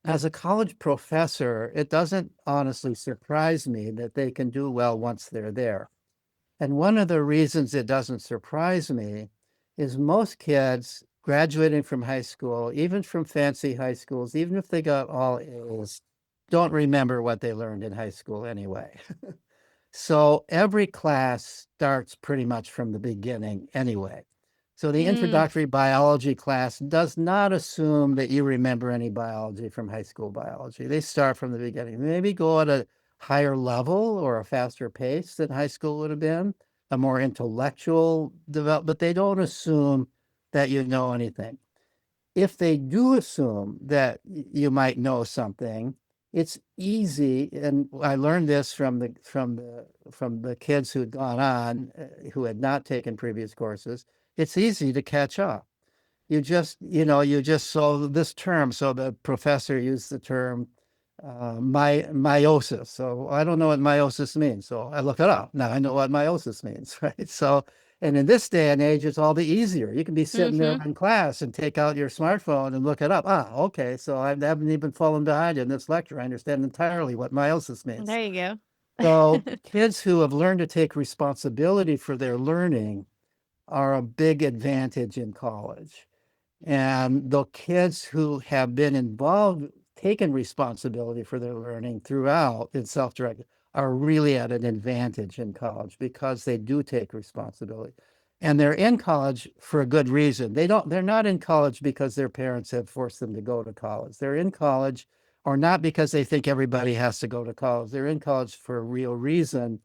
As a college professor, it doesn't honestly surprise me that they can do well once they're there. And one of the reasons it doesn't surprise me is most kids graduating from high school, even from fancy high schools, even if they got all A's, don't remember what they learned in high school anyway. So every class starts pretty much from the beginning anyway. So the Mm, introductory biology class does not assume that you remember any biology from high school biology. They start from the beginning. Maybe go at a higher level or a faster pace than high school would have been, a more intellectual develop, but they don't assume that you know anything. If they do assume that you might know something, it's easy. And I learned this from the kids who had gone on, who had not taken previous courses. It's easy to catch up. So this term, so the professor used the term meiosis. So I don't know what meiosis means. So I look it up. Now I know what meiosis means, right? So, and in this day and age, it's all the easier. You can be sitting there mm-hmm. in class and take out your smartphone and look it up. Ah, okay. So I haven't even fallen behind in this lecture. I understand entirely what meiosis means. There you So go. kids who have learned to take responsibility for their learning are a big advantage in college. And the kids who have been involved, taken responsibility for their learning throughout in self-directed, are really at an advantage in college because they do take responsibility. And they're in college for a good reason. They're not in college because their parents have forced them to go to college. They're in college or not because they think everybody has to go to college. They're in college for a real reason,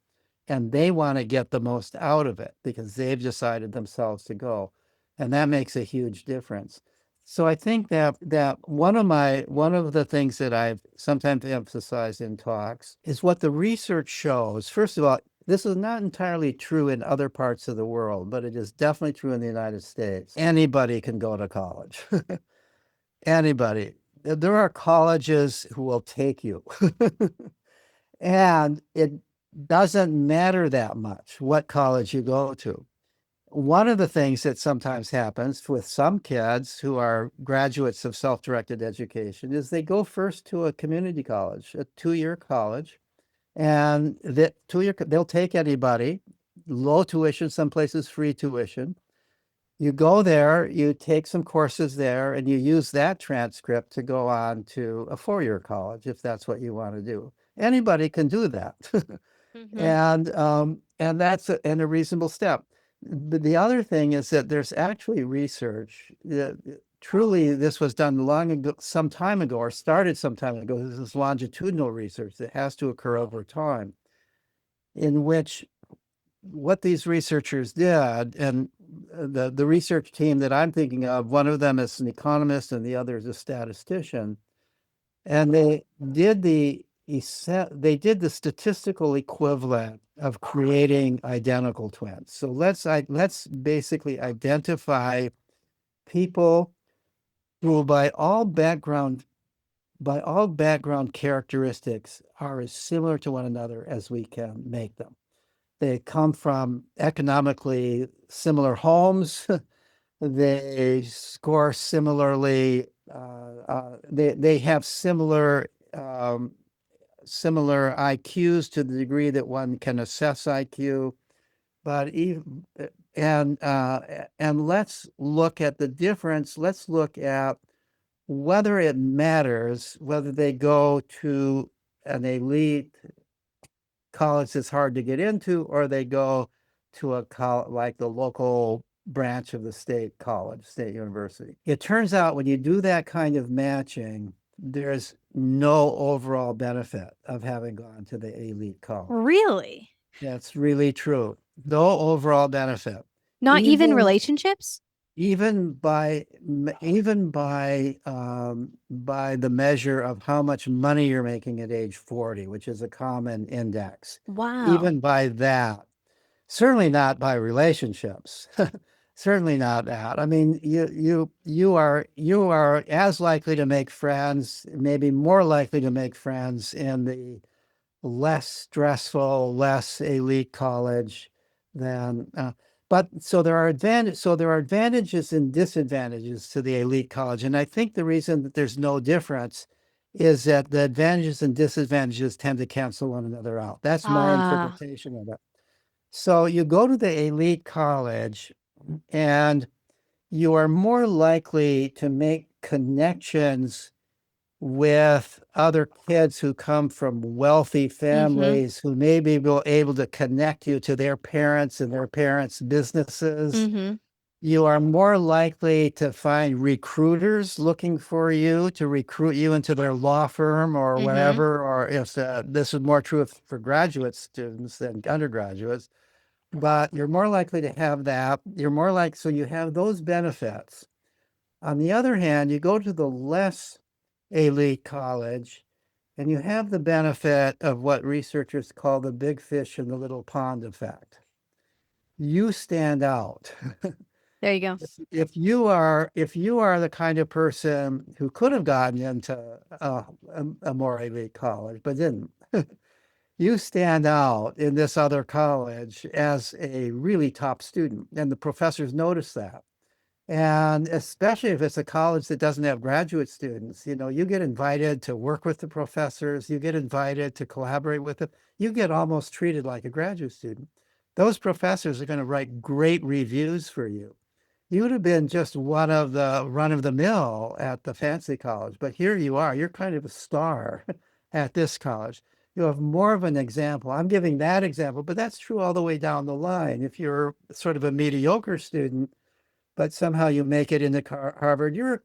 and they want to get the most out of it because they've decided themselves to go. And that makes a huge difference. So I think that one of the things that I've sometimes emphasized in talks is what the research shows. First of all, this is not entirely true in other parts of the world, but it is definitely true in the United States. Anybody can go to college. Anybody. There are colleges who will take you. And it doesn't matter that much what college you go to. One of the things that sometimes happens with some kids who are graduates of self-directed education is they go first to a community college, a 2-year college, and that 2-year they'll take anybody, low tuition, some places free tuition. You go there, you take some courses there, and you use that transcript to go on to a 4-year college if that's what you want to do. Anybody can do that. Mm-hmm. And that's a reasonable step. But the other thing is that there's actually research that truly this was done long ago, some time ago, or started some time ago. This is longitudinal research that has to occur over time, in which what these researchers did, and the research team that I'm thinking of, one of them is an economist and the other is a statistician, and they did the statistical equivalent of creating identical twins. So let's basically identify people who by all background characteristics are as similar to one another as we can make them. They come from economically similar homes. They score similarly. They have similar IQs to the degree that one can assess IQ. But even and let's look at the difference. Let's look at whether it matters whether they go to an elite college that's hard to get into, or they go to a college like the local branch of the state college, state university. It turns out when you do that kind of matching, there's no overall benefit of having gone to the elite college. Really? That's really true. No overall benefit. Not even Even relationships? even by by the measure of how much money you're making at age 40, which is a common index. Wow. Even by that, certainly not by relationships. Certainly not that. I mean, you are as likely to make friends, maybe more likely to make friends in the less stressful, less elite college than. But so there are advantages and disadvantages to the elite college, and I think the reason that there's no difference is that the advantages and disadvantages tend to cancel one another out. That's my Ah. interpretation of it. So you go to the elite college, and you are more likely to make connections with other kids who come from wealthy Mm-hmm. families who may be able to connect you to their parents and their parents' businesses. Mm-hmm. You are more likely to find recruiters looking for you to recruit you into their law firm or Mm-hmm. whatever, or if this is more true for graduate students than undergraduates, but you're more likely to have that. So you have those benefits. On the other hand, you go to the less elite college, and you have the benefit of what researchers call the big fish in the little pond effect. You stand out. There you go. If you are the kind of person who could have gotten into a more elite college but didn't, you stand out in this other college as a really top student, and the professors notice that. And especially if it's a college that doesn't have graduate students, you get invited to work with the professors, you get invited to collaborate with them, you get almost treated like a graduate student. Those professors are going to write great reviews for you. You would have been just one of the run of the mill at the fancy college, but here you are, you're kind of a star at this college. You have more of an example. I'm giving that example, but that's true all the way down the line. If you're sort of a mediocre student, but somehow you make it into Harvard, you're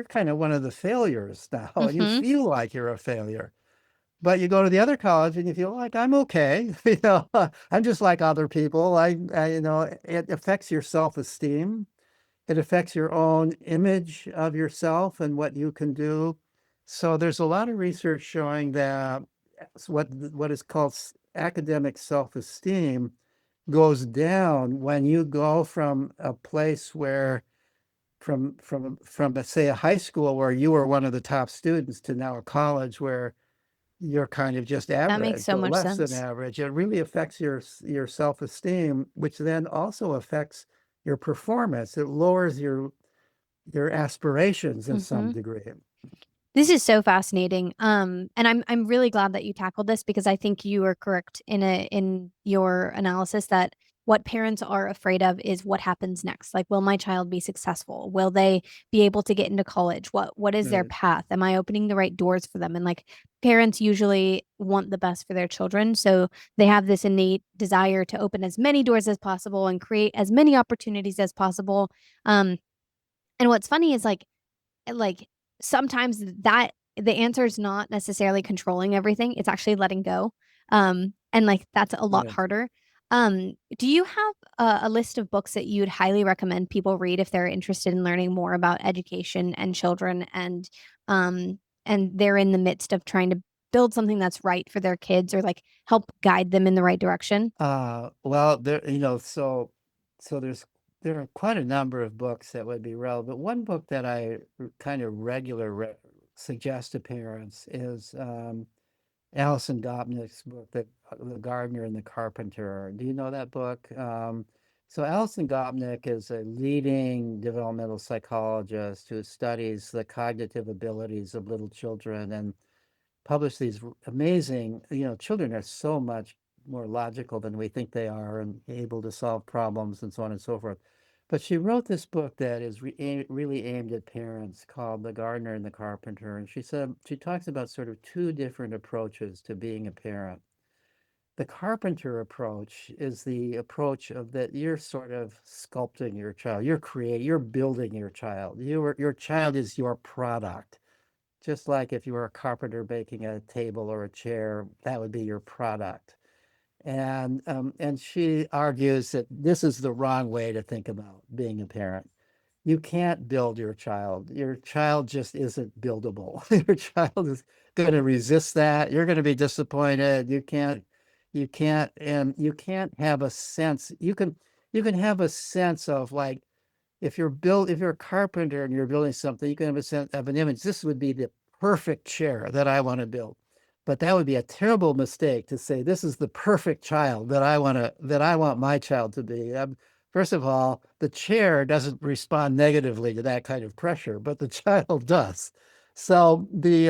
kind of one of the failures now, and you Mm-hmm. feel like you're a failure. But you go to the other college and you feel like I'm okay. I'm just like other people. It affects your self-esteem. It affects your own image of yourself and what you can do. So there's a lot of research showing that what is called academic self-esteem goes down when you go from a place where from say a high school where you were one of the top students to now a college where you're kind of just That makes average so or much less than sense. average. It really affects your self-esteem, which then also affects your performance. It lowers your aspirations in some Hmm. degree. This is so fascinating. And I'm really glad that you tackled this because I think you are correct in your analysis that what parents are afraid of is what happens next. Like, will my child be successful? Will they be able to get into college? What is their Right. path? Am I opening the right doors for them? And like parents usually want the best for their children. So they have this innate desire to open as many doors as possible and create as many opportunities as possible. Um, and what's funny is like sometimes that the answer is not necessarily controlling everything. It's actually letting go. And like that's a lot Right. harder. Do you have a list of books that you'd highly recommend people read if they're interested in learning more about education and children and they're in the midst of trying to build something that's right for their kids or like help guide them in the right direction? Well, so there are quite a number of books that would be relevant. One book that I kind of suggest to parents is Alison Gopnik's book, The Gardener and the Carpenter. Do you know that book? So Alison Gopnik is a leading developmental psychologist who studies the cognitive abilities of little children and published these amazing, children are so much more logical than we think they are and able to solve problems and so on and so forth. But she wrote this book that is really aimed at parents called The Gardener and the Carpenter. And she talks about sort of two different approaches to being a parent. The carpenter approach is the approach of that you're sort of sculpting your child, you're building your child. Your child is your product. Just like if you were a carpenter making a table or a chair, that would be your product. And she argues that this is the wrong way to think about being a parent. You can't build your child. Your child just isn't buildable. Your child is going to resist that. You're going to be disappointed. You can't have a sense. You can have a sense of like if you're a carpenter and you're building something, you can have a sense of an image. This would be the perfect chair that I want to build. But that would be a terrible mistake to say this is the perfect child that I want my child to be. First of all, the chair doesn't respond negatively to that kind of pressure, but the child does. So the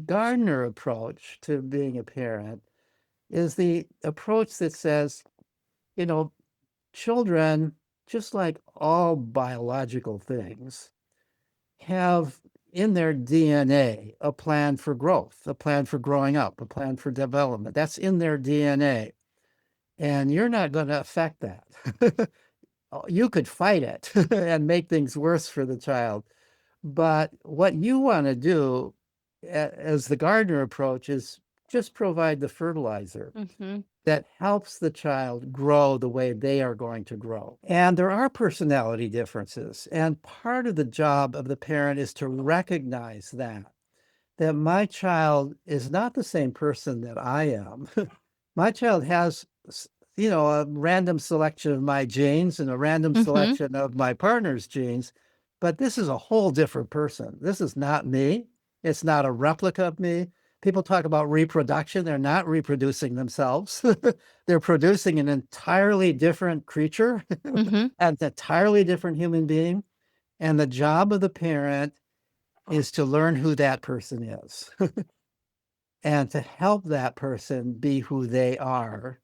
gardener approach to being a parent is the approach that says, you know, children, just like all biological things, have in their DNA a plan for growth, a plan for growing up, a plan for development. That's in their DNA. And you're not going to affect that. You could fight it and make things worse for the child. But what you want to do, as the gardener approach, is just provide the fertilizer Mm-hmm. that helps the child grow the way they are going to grow. And there are personality differences. And part of the job of the parent is to recognize that my child is not the same person that I am. My child has, a random selection of my genes and a random Mm-hmm. selection of my partner's genes, but this is a whole different person. This is not me. It's not a replica of me. People talk about reproduction. They're not reproducing themselves. They're producing an entirely different creature, Mm-hmm. an entirely different human being. And the job of the parent is to learn who that person is and to help that person be who they are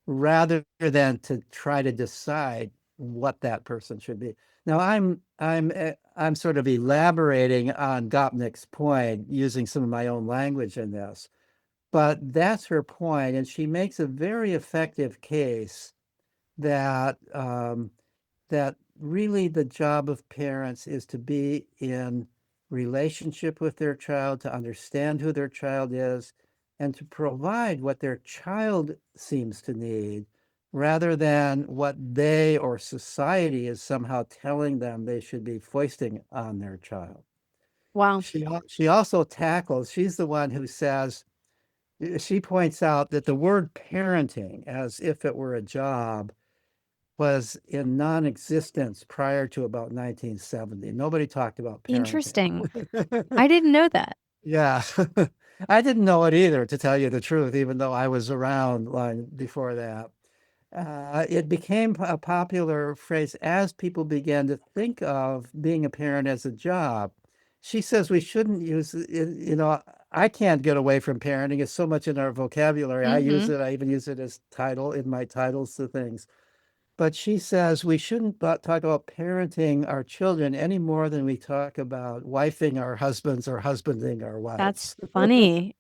rather than to try to decide what that person should be. Now, I'm sort of elaborating on Gopnik's point using some of my own language in this, but that's her point, and she makes a very effective case that that really the job of parents is to be in relationship with their child, to understand who their child is, and to provide what their child seems to need rather than what they or society is somehow telling them they should be foisting on their child. Wow. She also tackles, she's the one who says, she points out that the word parenting, as if it were a job, was in non-existence prior to about 1970. Nobody talked about parenting. Interesting. I didn't know that. Yeah. I didn't know it either, to tell you the truth, even though I was around long before that. It became a popular phrase as people began to think of being a parent as a job. She says we shouldn't use it, I can't get away from parenting. It's so much in our vocabulary. I use Mm-hmm. it. I even use it as title in my titles to things. But she says we shouldn't talk about parenting our children any more than we talk about wifing our husbands or husbanding our That's wives. funny.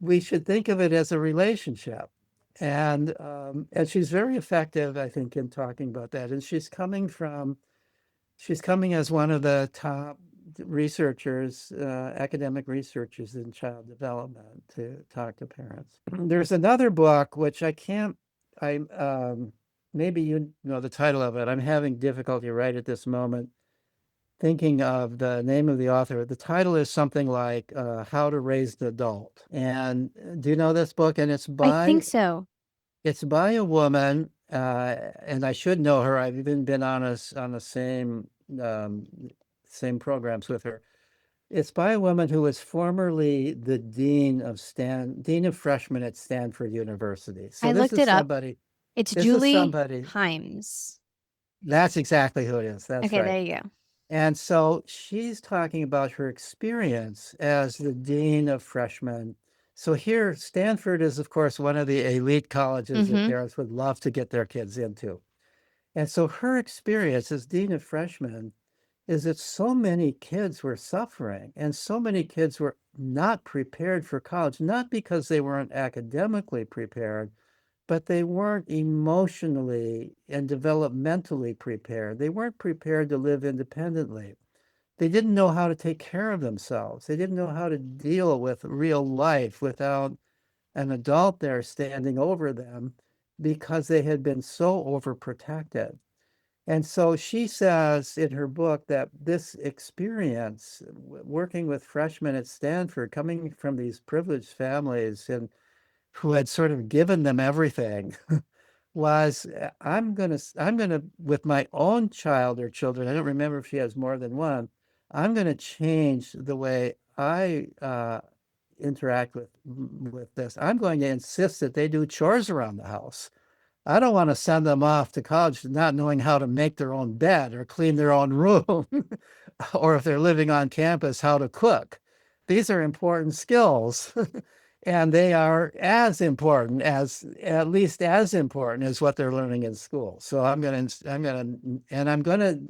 We should think of it as a relationship. And she's very effective, I think, in talking about that. And she's coming as one of the top researchers, academic researchers in child development to talk to parents. There's another book which I maybe you know the title of it. I'm having difficulty right at this moment thinking of the name of the author. The title is something like How to Raise an Adult. And do you know this book? And I think so. it's by a woman, and I should know her. I've even been on the um, same programs with her. It's by a woman who was formerly the dean of freshmen at Stanford University. I So looked it up. It's this is Julie somebody, Himes. that's exactly who it is. That's Okay, right. there you go. And so she's talking about her experience as the dean of freshmen. So here, Stanford is, of course, one of the elite colleges that Mm-hmm. parents would love to get their kids into. And so her experience as dean of freshmen is that so many kids were suffering and so many kids were not prepared for college, not because they weren't academically prepared, but they weren't emotionally and developmentally prepared. They weren't prepared to live independently. They didn't know how to take care of themselves. They didn't know how to deal with real life without an adult there standing over them because they had been so overprotected. And so she says in her book that this experience working with freshmen at Stanford, coming from these privileged families and who had sort of given them everything, was I'm gonna with my own child or children, I don't remember if she has more than one, I'm gonna change the way I interact with this. I'm going to insist that they do chores around the house. I don't want to send them off to college not knowing how to make their own bed or clean their own room, or if they're living on campus, how to cook. These are important skills, and they are as important as, at least as important as what they're learning in school. So I'm going to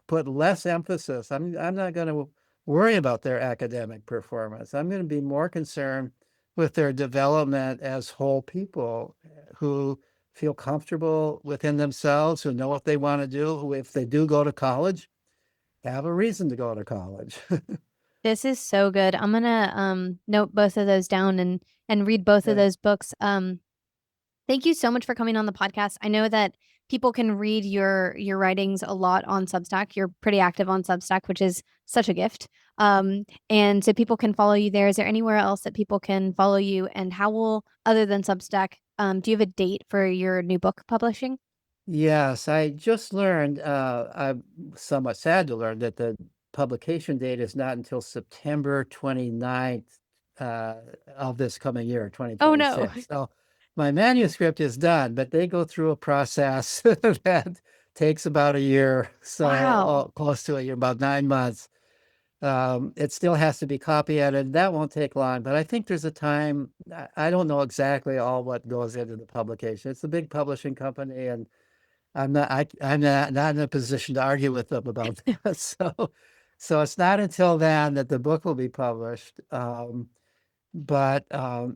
put less emphasis. I'm not going to worry about their academic performance. I'm going to be more concerned with their development as whole people who feel comfortable within themselves, who know what they want to do, who, if they do go to college, have a reason to go to college. This is so good. I'm gonna note both of those down and read both of Right. those books. Thank you so much for coming on the podcast. I know that people can read your writings a lot on Substack. You're pretty active on Substack, which is such a gift. And so people can follow you there. Is there anywhere else that people can follow you? And how will, other than Substack, do you have a date for your new book publishing? Yes, I just learned, I'm somewhat sad to learn that the publication date is not until September 29th of this coming year, Oh no. 2026. So my manuscript is done, but they go through a process that takes about a year, so Wow. close to a year, about 9 months. It still has to be copy edited. That won't take long, but I think there's a time. I don't know exactly all what goes into the publication. It's a big publishing company, and I'm not in a position to argue with them about that. So it's not until then that the book will be published. But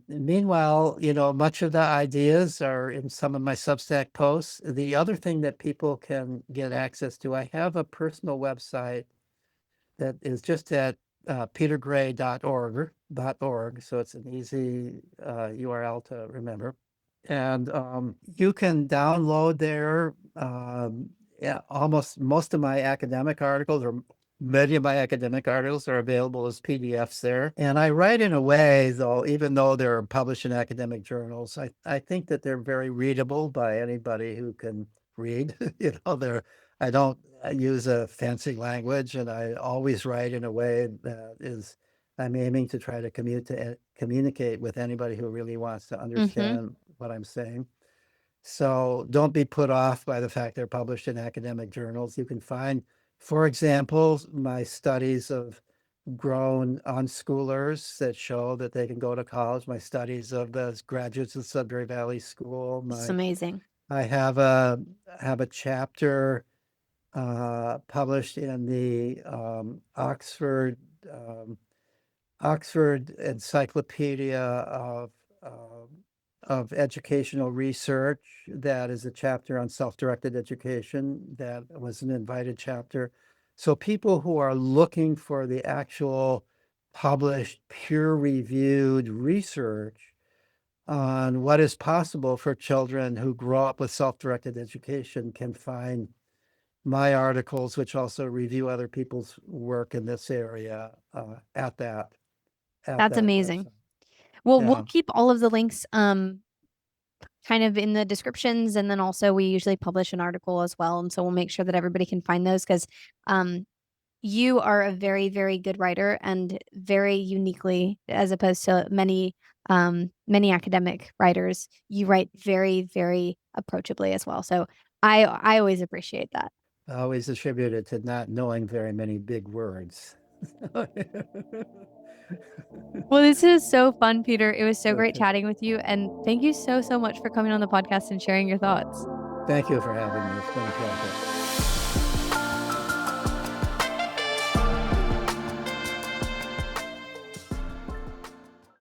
meanwhile, much of the ideas are in some of my Substack posts. The other thing that people can get access to, I have a personal website that is just at petergray.org, so it's an easy URL to remember. And you can download there. Yeah, almost most of my academic articles, or many of my academic articles, are available as PDFs there. And I write in a way, though, even though they're published in academic journals, I think that they're very readable by anybody who can read. I don't use a fancy language, and I always write in a way that is, I'm aiming to try to communicate with anybody who really wants to understand what I'm saying. So don't be put off by the fact they're published in academic journals. You can find, for example, my studies of grown unschoolers that show that they can go to college, my studies of the graduates of Sudbury Valley School. It's amazing. I have a chapter published in the Oxford Encyclopedia of Educational Research. That is a chapter on self-directed education. That was an invited chapter. So people who are looking for the actual published, peer-reviewed research on what is possible for children who grow up with self-directed education can find my articles, which also review other people's work in this area, at that That's amazing. website. Well, Yeah. we'll keep all of the links kind of in the descriptions, and then also we usually publish an article as well, and so we'll make sure that everybody can find those, because you are a very, very good writer, and very uniquely, as opposed to many academic writers, you write very, very approachably as well. So I always appreciate that. I always attribute it to not knowing very many big words. Well, this is so fun, Peter. It was so great Okay. chatting with you, and thank you so much for coming on the podcast and sharing your thoughts. Thank you for having me. It's been a pleasure.